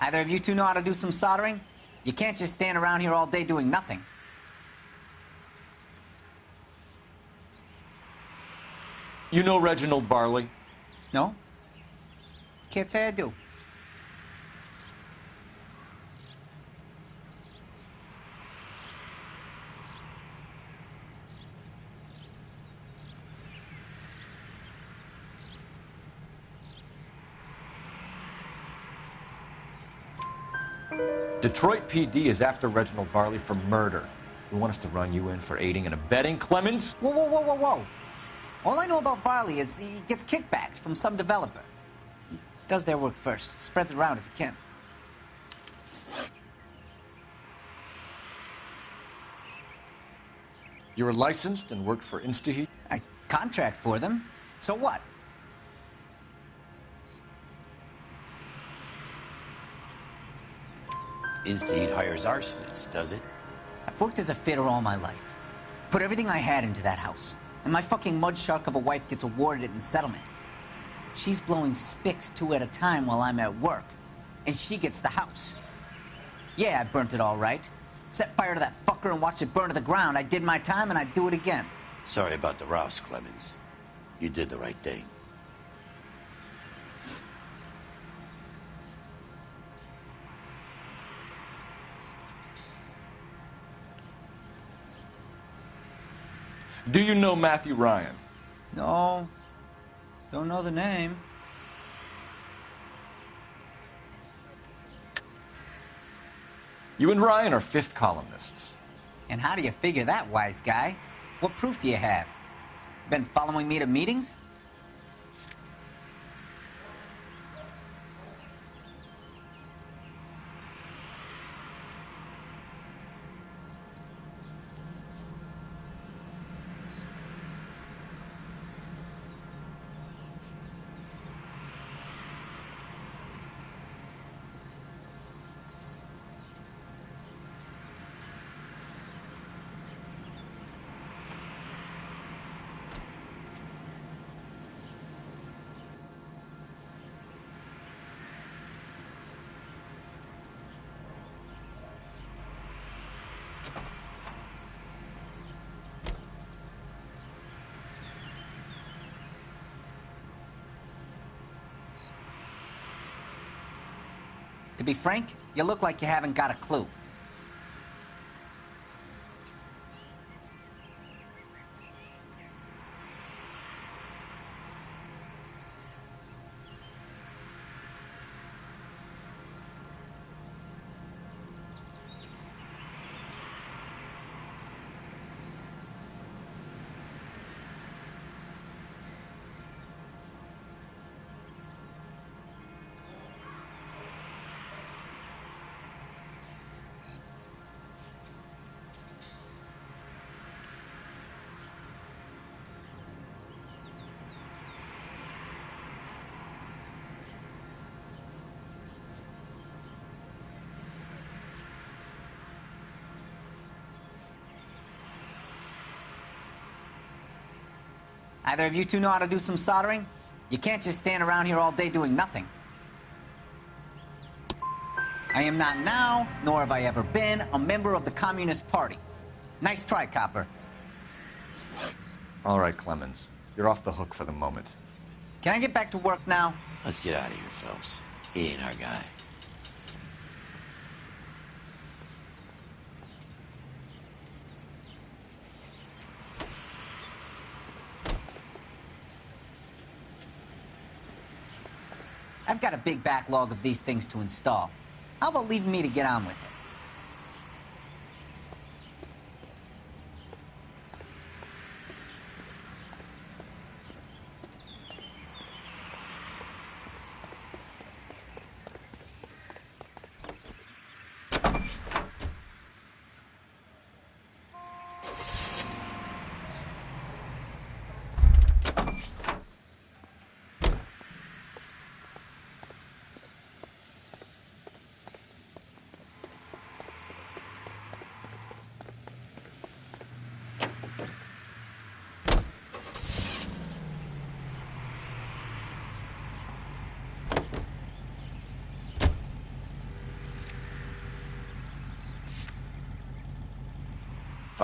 Either of you two know how to do some soldering? You can't just stand around here all day doing nothing. You know Reginald Varley? No? Can't say I do. Detroit PD is after Reginald Varley for murder. You want us to run you in for aiding and abetting, Clemens? Whoa, whoa, whoa, whoa, whoa. All I know about Varley is he gets kickbacks from some developer. He does their work first, spreads it around if he can. You were licensed and worked for InstaHeat? I contract for them. So what? Instaheat hires arsonists, does it? I've worked as a fitter all my life. Put everything I had into that house. And my fucking mud shark of a wife gets awarded it in settlement. She's blowing spics 2 at a time while I'm at work. And she gets the house. Yeah, I burnt it all right. Set fire to that fucker and watched it burn to the ground. I did my time and I'd do it again. Sorry about the rouse, Clemens. You did the right thing. Do you know Matthew Ryan? No. Don't know the name. You and Ryan are fifth columnists. And how do you figure that, wise guy? What proof do you have? Been following me to meetings? To be frank, you look like you haven't got a clue. Either of you two know how to do some soldering? You can't just stand around here all day doing nothing. I am not now, nor have I ever been, a member of the Communist Party. Nice try, copper. All right, Clemens. You're off the hook for the moment. Can I get back to work now? Let's get out of here, Phelps. He ain't our guy. I've got a big backlog of these things to install. How about leaving me to get on with it?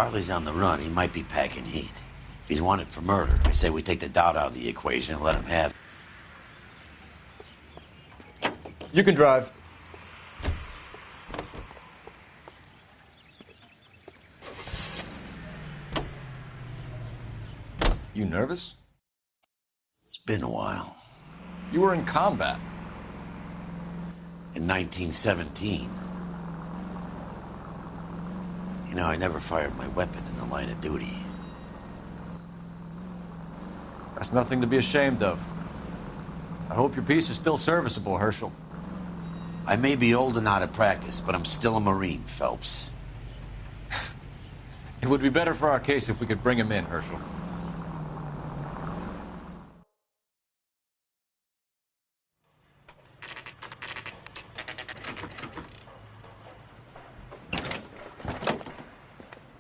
Farley's on the run. He might be packing heat. If he's wanted for murder, I say we take the doubt out of the equation and let him have it. You can drive. You nervous? It's been a while. You were in combat. In 1917. You know, I never fired my weapon in the line of duty. That's nothing to be ashamed of. I hope your piece is still serviceable, Herschel. I may be old and out of practice, but I'm still a Marine, Phelps. It would be better for our case if we could bring him in, Herschel.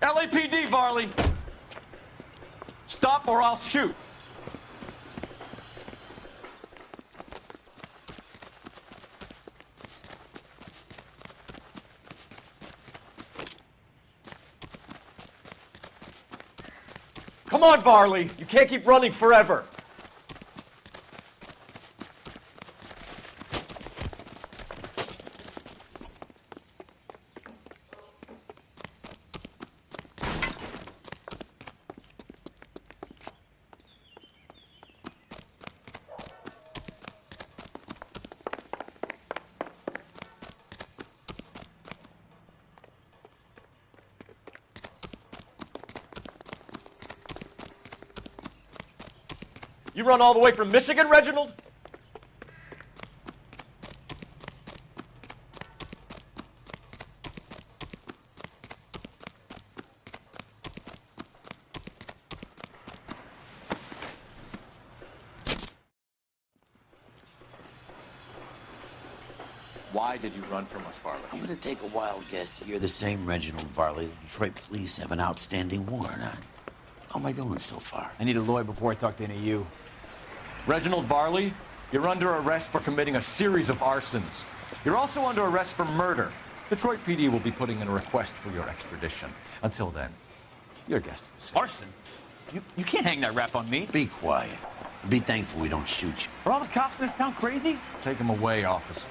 LAPD, Varley! Stop or I'll shoot! Come on, Varley! You can't keep running forever! You run all the way from Michigan, Reginald? Why did you run from us, Varley? I'm gonna take a wild guess. You're the same Reginald Varley the Detroit police have an outstanding warrant on. How am I doing so far? I need a lawyer before I talk to any of you. Reginald Varley, you're under arrest for committing a series of arsons. You're also under arrest for murder. Detroit PD will be putting in a request for your extradition. Until then, your guest is Arson? You can't hang that rap on me. Be quiet. Be thankful we don't shoot you. Are all the cops in this town crazy? Take him away, officer.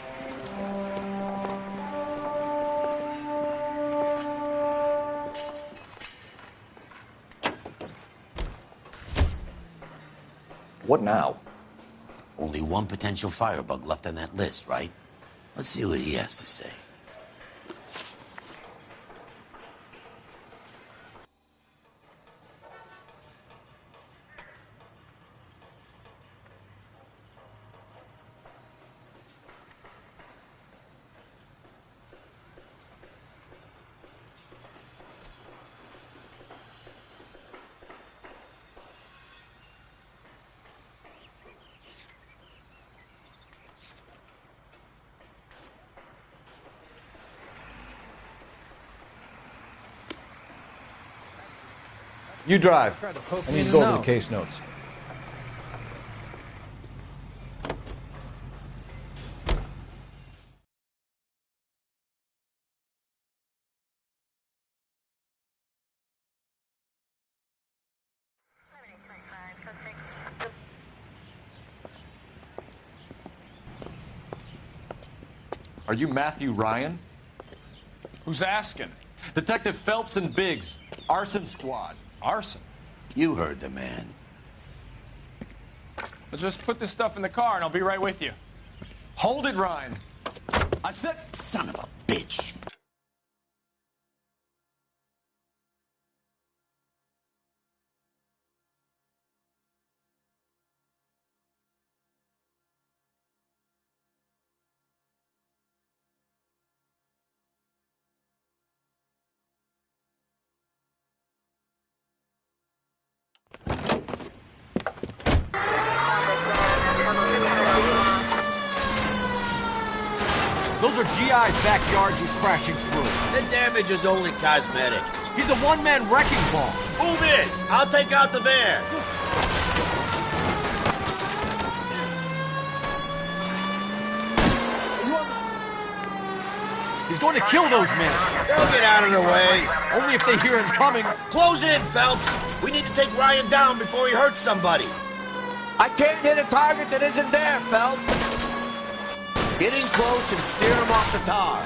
What now? Only one potential firebug left on that list, right? Let's see what he has to say. You drive. I need to go over the case notes. Are you Matthew Ryan? Who's asking? Detective Phelps and Biggs, arson squad. Arson? You heard the man. Let's just put this stuff in the car and I'll be right with you. Hold it, Ryan. I said... Son of a bitch. Those are GI's backyards he's crashing through. The damage is only cosmetic. He's a one-man wrecking ball. Move in! I'll take out the van! He's going to kill those men. They'll get out of the way. Only if they hear him coming. Close in, Phelps. We need to take Ryan down before he hurts somebody. I can't hit a target that isn't there, Phelps. Get in close and steer him off the tar.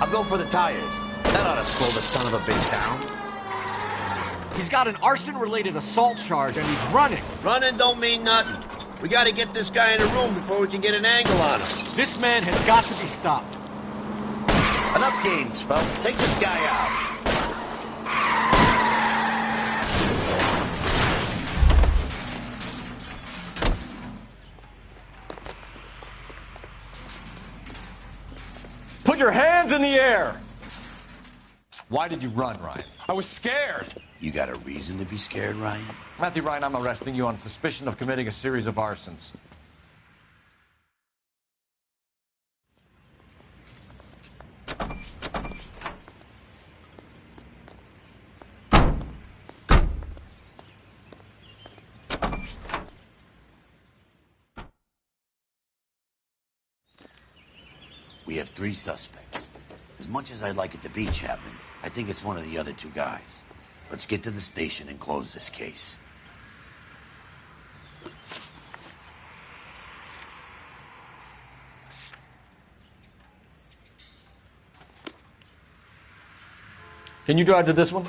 I'll go for the tires. That ought to slow the son of a bitch down. He's got an arson-related assault charge, and he's running. Running don't mean nothing. We gotta get this guy in a room before we can get an angle on him. This man has got to be stopped. Enough games, Phelps. Take this guy out. Put your hands in the air! Why did you run, Ryan? I was scared. You got a reason to be scared, Ryan? Matthew Ryan, I'm arresting you on suspicion of committing a series of arsons. We have 3 suspects. As much as I'd like it to be Chapman, I think it's one of the other 2 guys. Let's get to the station and close this case. Can you drive to this one?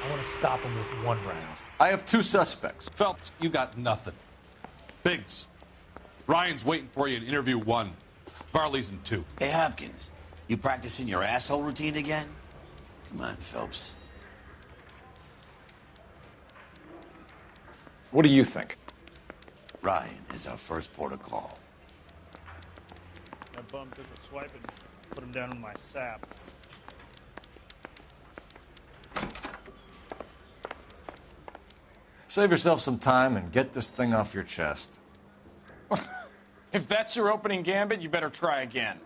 I want to stop him with 1 round. I have 2 suspects. Phelps, you got nothing. Biggs, Ryan's waiting for you in interview 1. Varley's in 2. Hey, Hopkins, you practicing your asshole routine again? Come on, Phelps. What do you think? Ryan is our first port of call. That bum took a swipe and put him down in my sap. Save yourself some time and get this thing off your chest. If that's your opening gambit, you better try again.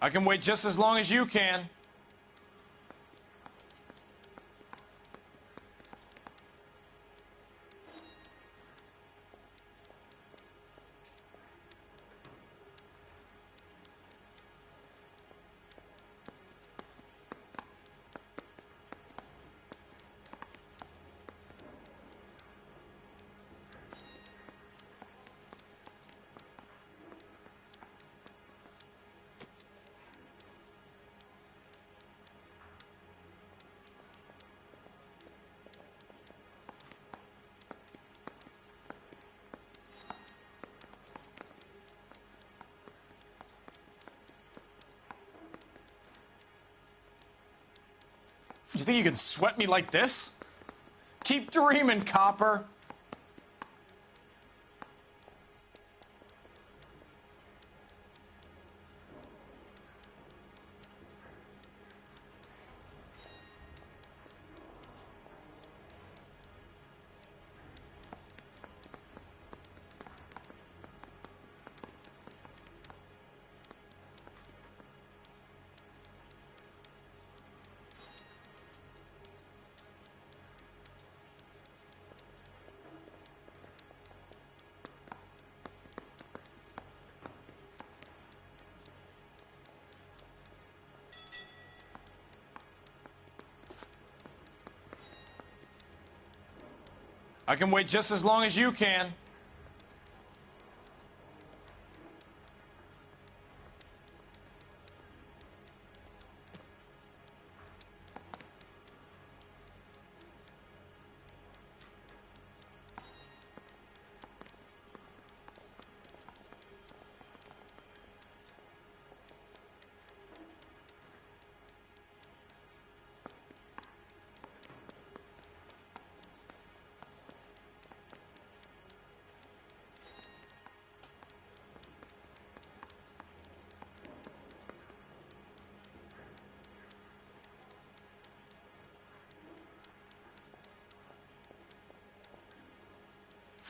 I can wait just as long as you can. You think you can sweat me like this? Keep dreaming, copper. I can wait just as long as you can.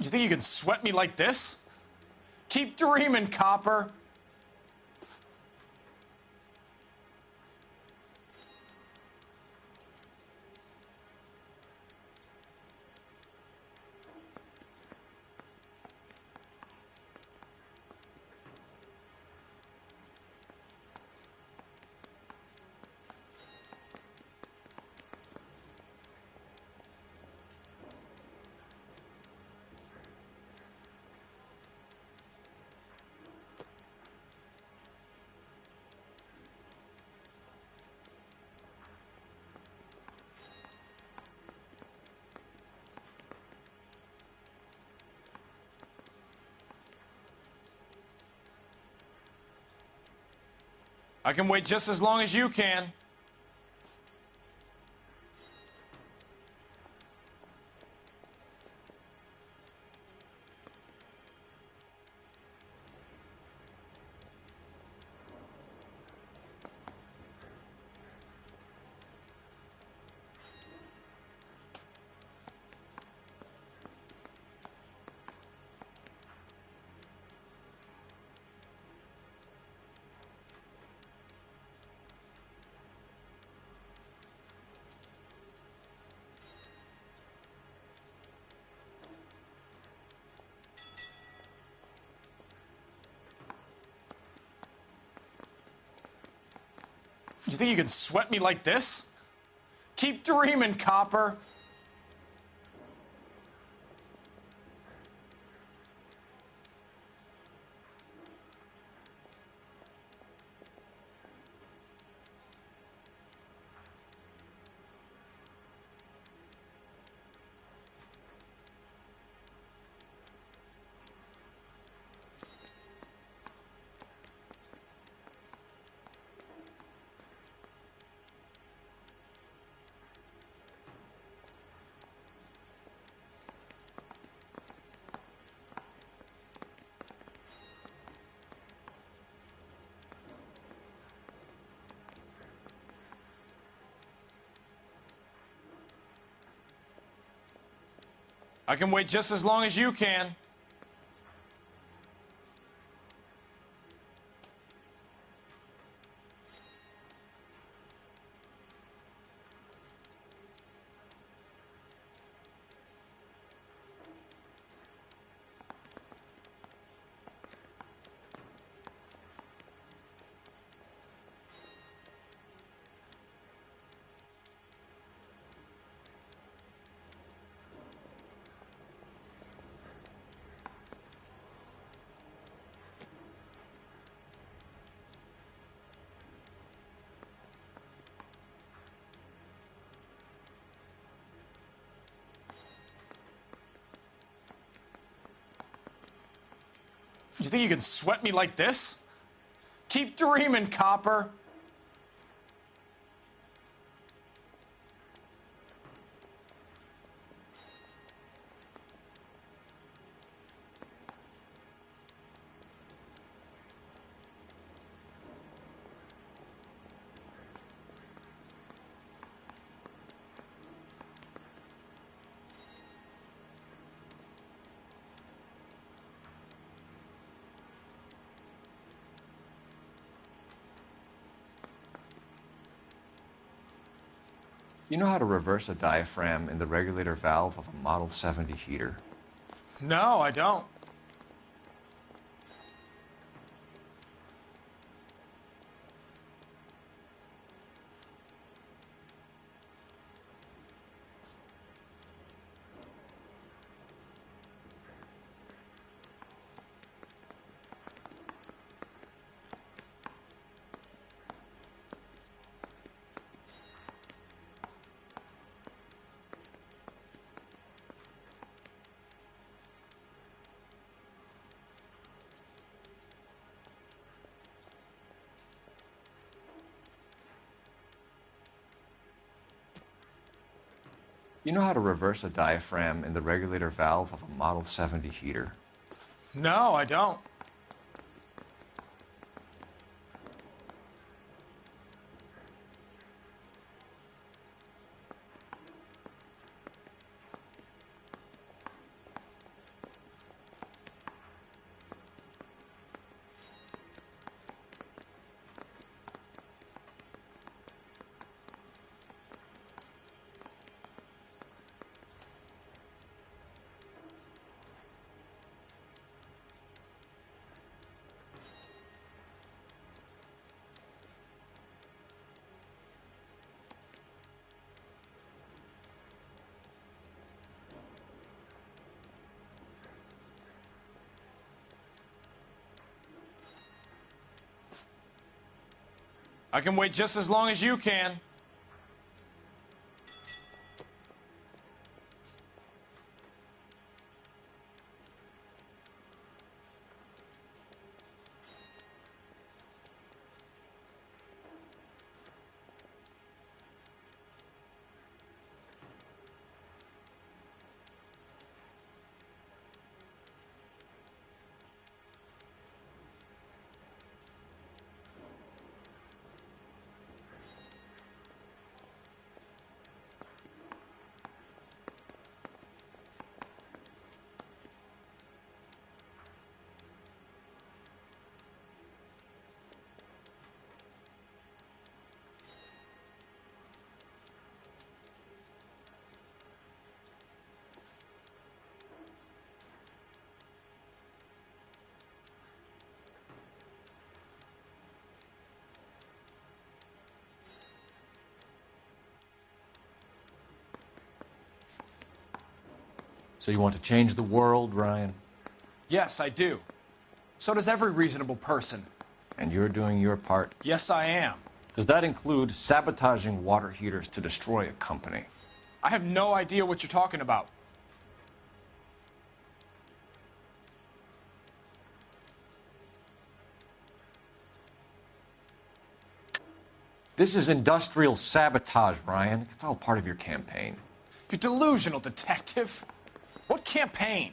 You think you can sweat me like this? Keep dreaming, copper. I can wait just as long as you can. You think you can sweat me like this? Keep dreaming, copper. I can wait just as long as you can. You think you can sweat me like this? Keep dreaming, copper. You know how to reverse a diaphragm in the regulator valve of a Model 70 heater? No, I don't. You know how to reverse a diaphragm in the regulator valve of a Model 70 heater? No, I don't. I can wait just as long as you can. So you want to change the world, Ryan? Yes, I do. So does every reasonable person. And you're doing your part? Yes, I am. Does that include sabotaging water heaters to destroy a company? I have no idea what you're talking about. This is industrial sabotage, Ryan. It's all part of your campaign. You delusional detective. What campaign?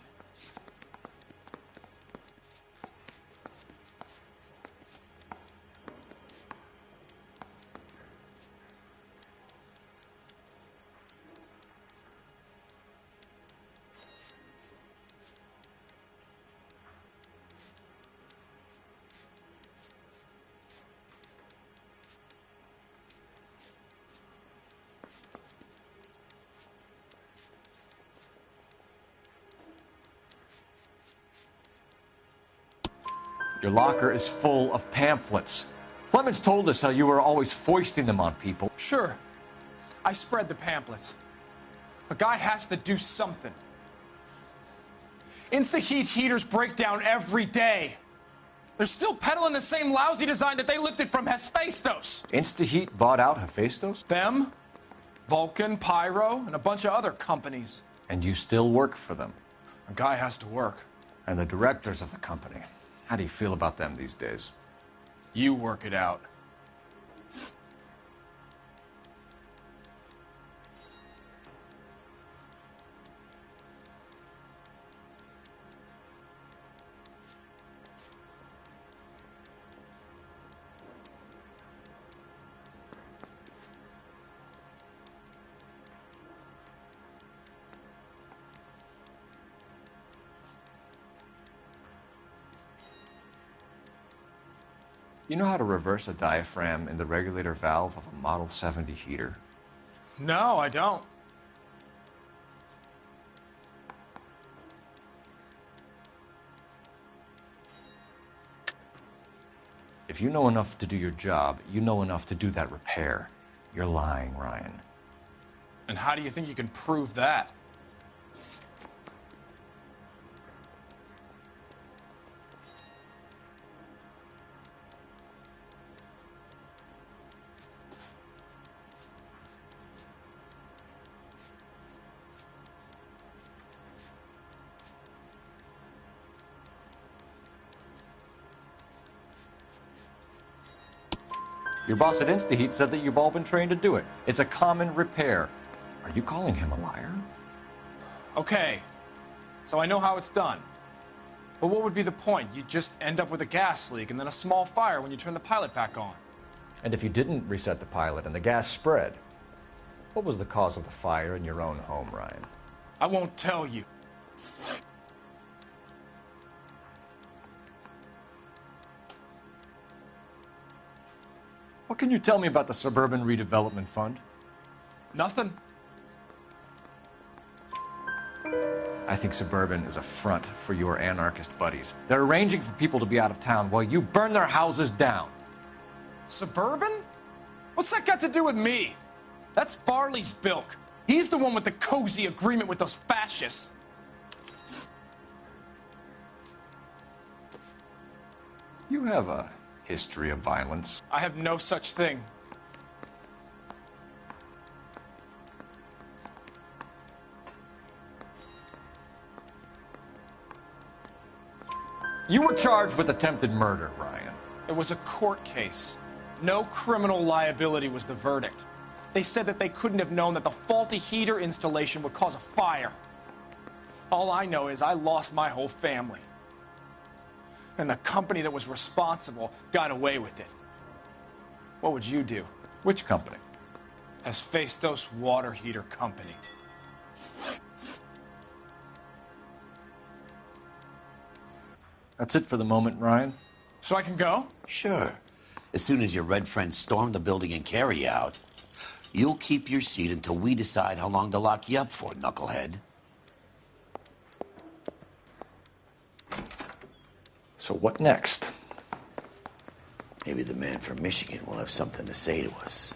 Your locker is full of pamphlets. Clemens told us how you were always foisting them on people. Sure. I spread the pamphlets. A guy has to do something. Insta-heat heaters break down every day. They're still peddling the same lousy design that they lifted from Hephaestus. Insta-heat bought out Hephaestus? Them, Vulcan, Pyro, and a bunch of other companies. And you still work for them? A guy has to work. And the directors of the company. How do you feel about them these days? You work it out. You know how to reverse a diaphragm in the regulator valve of a Model 70 heater? No, I don't. If you know enough to do your job, you know enough to do that repair. You're lying, Ryan. And how do you think you can prove that? Your boss at InstaHeat said that you've all been trained to do it. It's a common repair. Are you calling him a liar? Okay, so I know how it's done. But what would be the point? You just end up with a gas leak and then a small fire when you turn the pilot back on. And if you didn't reset the pilot and the gas spread, what was the cause of the fire in your own home, Ryan? I won't tell you. What can you tell me about the Suburban Redevelopment Fund? Nothing. I think Suburban is a front for your anarchist buddies. They're arranging for people to be out of town while you burn their houses down. Suburban? What's that got to do with me? That's Farley's bilk. He's the one with the cozy agreement with those fascists. You have a history of violence. I have no such thing. You were charged with attempted murder, Ryan. It was a court case. No criminal liability was the verdict. They said that they couldn't have known that the faulty heater installation would cause a fire. All I know is I lost my whole family. And the company that was responsible got away with it. What would you do? Which company? Hephaestus Water Heater Company. That's it for the moment, Ryan. So I can go? Sure. As soon as your red friends storm the building and carry you out, you'll keep your seat until we decide how long to lock you up for, knucklehead. So what next? Maybe the man from Michigan will have something to say to us.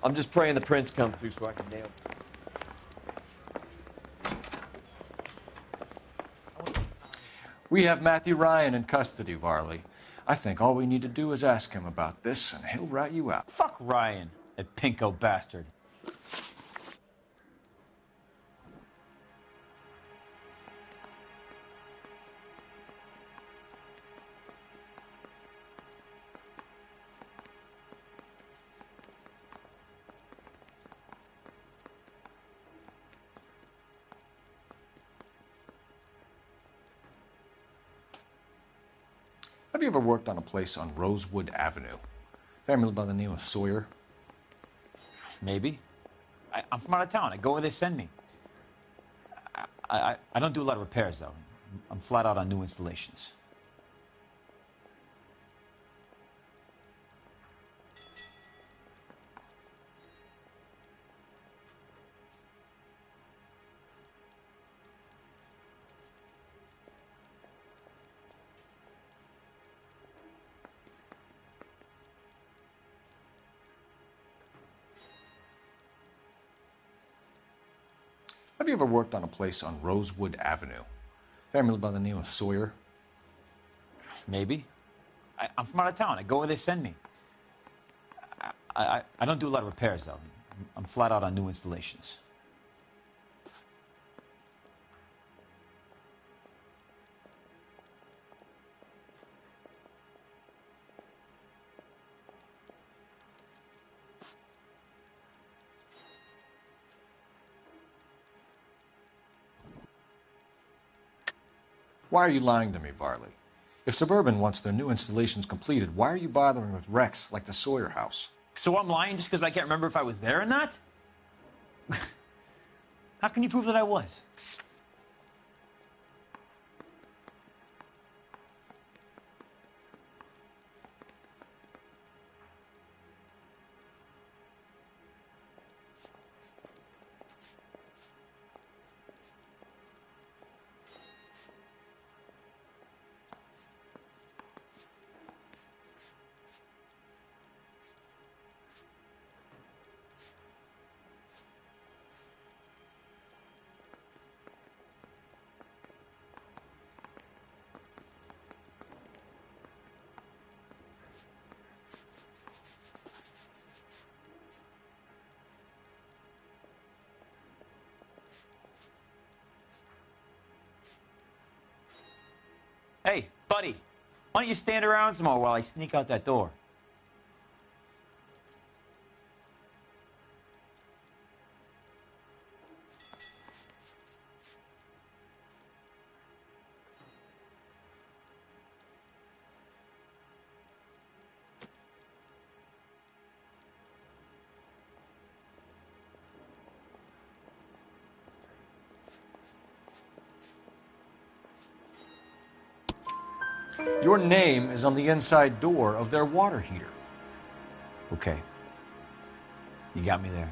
I'm just praying the prints come through so I can nail it. We have Matthew Ryan in custody, Varley. I think all we need to do is ask him about this, and he'll rat you out. Fuck Ryan, that pinko bastard. Have you ever worked on a place on Rosewood Avenue? Family by the name of Sawyer? Maybe. I'm from out of town. I go where they send me. I don't do a lot of repairs, though. I'm flat out on new installations. Have you ever worked on a place on Rosewood Avenue? Family by the name of Sawyer? Maybe. I'm from out of town. I go where they send me. I don't do a lot of repairs, though. I'm flat out on new installations. Why are you lying to me, Varley? If Suburban wants their new installations completed, why are you bothering with wrecks like the Sawyer house? So I'm lying just because I can't remember if I was there or not? How can you prove that I was? Hey, buddy, why don't you stand around some more while I sneak out that door? Your name is on the inside door of their water heater. Okay. You got me there.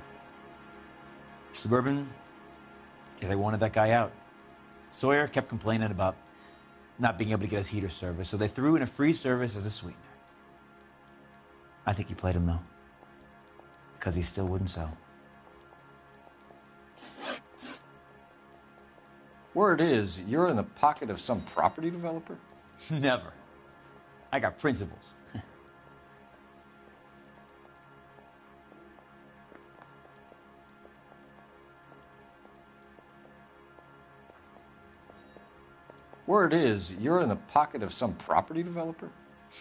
Suburban, yeah, they wanted that guy out. Sawyer kept complaining about not being able to get his heater service, so they threw in a free service as a sweetener. I think he played him, though, because he still wouldn't sell. Word is, you're in the pocket of some property developer? Never. I got principles. Word is, you're in the pocket of some property developer?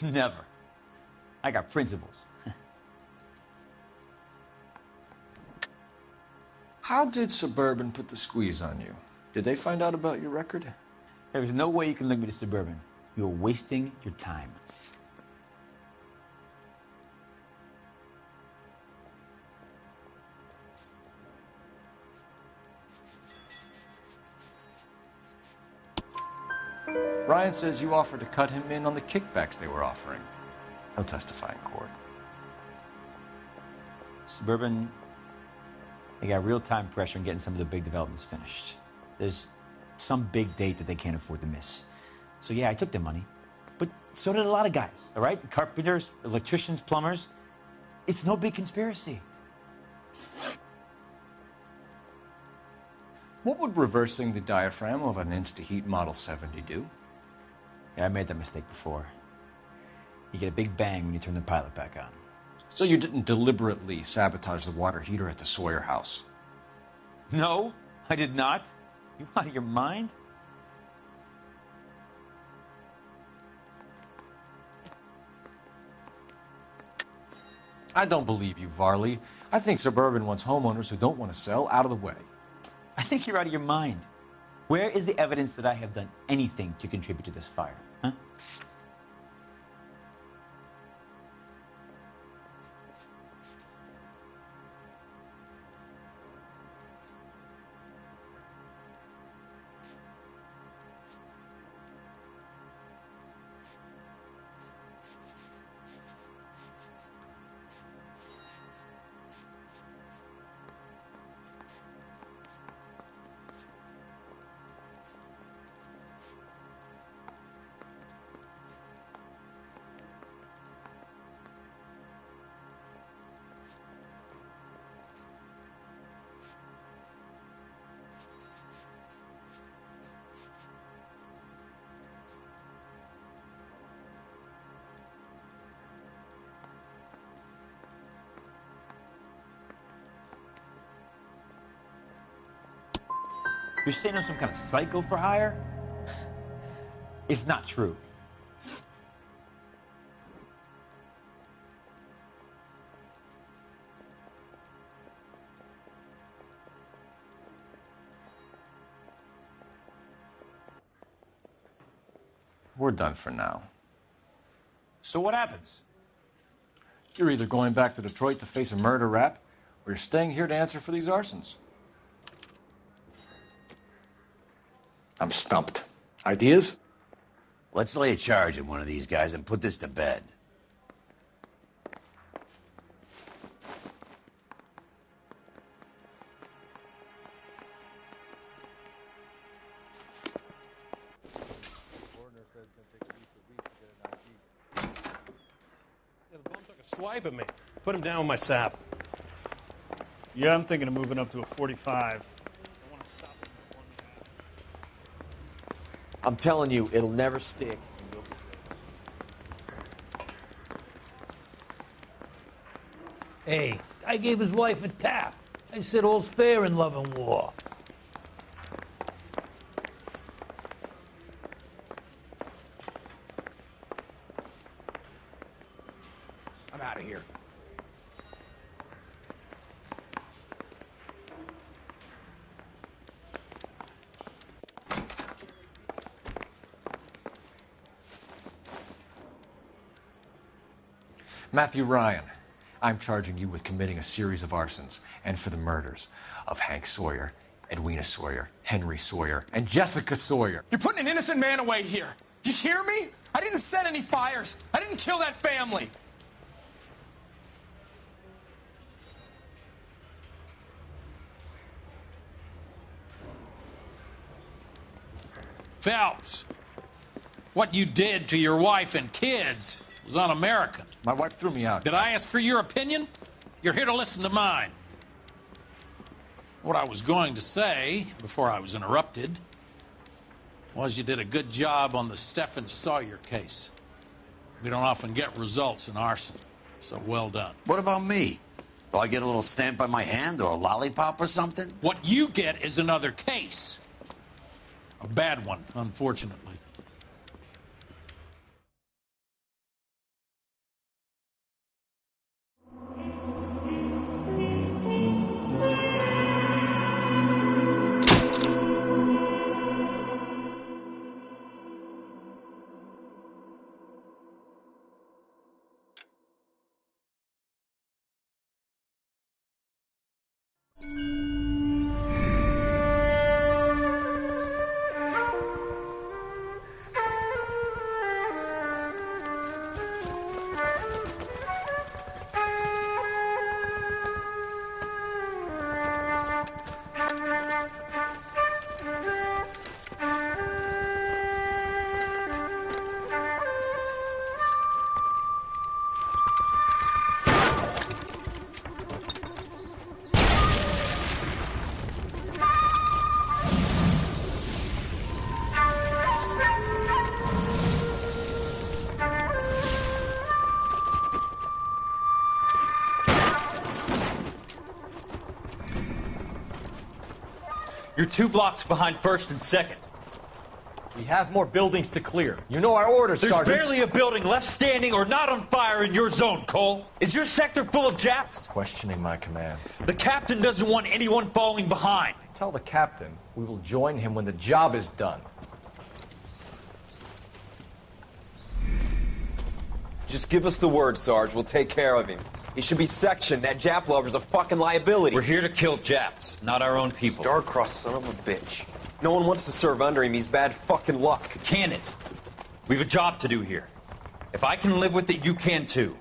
Never. I got principles. How did Suburban put the squeeze on you? Did they find out about your record? There's no way you can link me to Suburban. You're wasting your time. Ryan says you offered to cut him in on the kickbacks they were offering. He'll testify in court. Suburban, they got real time pressure on getting some of the big developments finished. There's some big date that they can't afford to miss. So yeah, I took their money. But so did a lot of guys, all right? Carpenters, electricians, plumbers. It's no big conspiracy. What would reversing the diaphragm of an Instaheat Model 70 do? Yeah, I made that mistake before. You get a big bang when you turn the pilot back on. So you didn't deliberately sabotage the water heater at the Sawyer house? No, I did not. You out of your mind? I don't believe you, Varley. I think Suburban wants homeowners who don't want to sell out of the way. I think you're out of your mind. Where is the evidence that I have done anything to contribute to this fire? Huh? You're saying I'm some kind of psycho for hire? It's not true. We're done for now. So what happens? You're either going back to Detroit to face a murder rap, or you're staying here to answer for these arsons. I'm stumped. Ideas? Let's lay a charge at one of these guys and put this to bed. Yeah, the bum took a swipe at me. Put him down with my sap. Yeah, I'm thinking of moving up to a 45. I'm telling you, it'll never stick. Hey, I gave his wife a tap. I said all's fair in love and war. I'm out of here. Matthew Ryan, I'm charging you with committing a series of arsons and for the murders of Hank Sawyer, Edwina Sawyer, Henry Sawyer, and Jessica Sawyer. You're putting an innocent man away here. You hear me? I didn't set any fires. I didn't kill that family. Phelps, what you did to your wife and kids was un-American. My wife threw me out. Did I ask for your opinion? You're here to listen to mine. What I was going to say, before I was interrupted, was you did a good job on the Stephen Sawyer case. We don't often get results in arson, so well done. What about me? Do I get a little stamp on my hand or a lollipop or something? What you get is another case. A bad one, unfortunately. You're 2 blocks behind 1st and 2nd. We have more buildings to clear. You know our orders, There's Sergeant. barely a building left standing or not on fire in your zone, Cole. Is your sector full of Japs? Questioning my command. The captain doesn't want anyone falling behind. Tell the captain we will join him when the job is done. Just give us the word, Sarge. We'll take care of him. He should be sectioned. That Jap lover's a fucking liability. We're here to kill Japs, not our own people. Star-crossed son of a bitch. No one wants to serve under him. He's bad fucking luck. Can it? We have a job to do here. If I can live with it, you can too.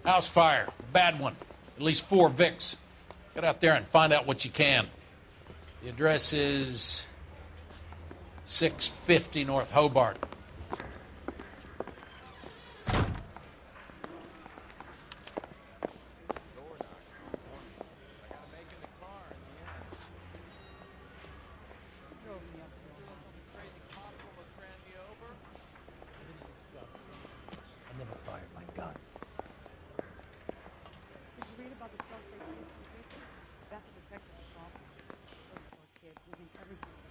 House fire. Bad one. At least 4 Vicks. Get out there and find out what you can. The address is 650 North Hobart. I never fired my gun. Did you read about the 12-state Ps5? That's a detective assault. Those poor kids losing everything.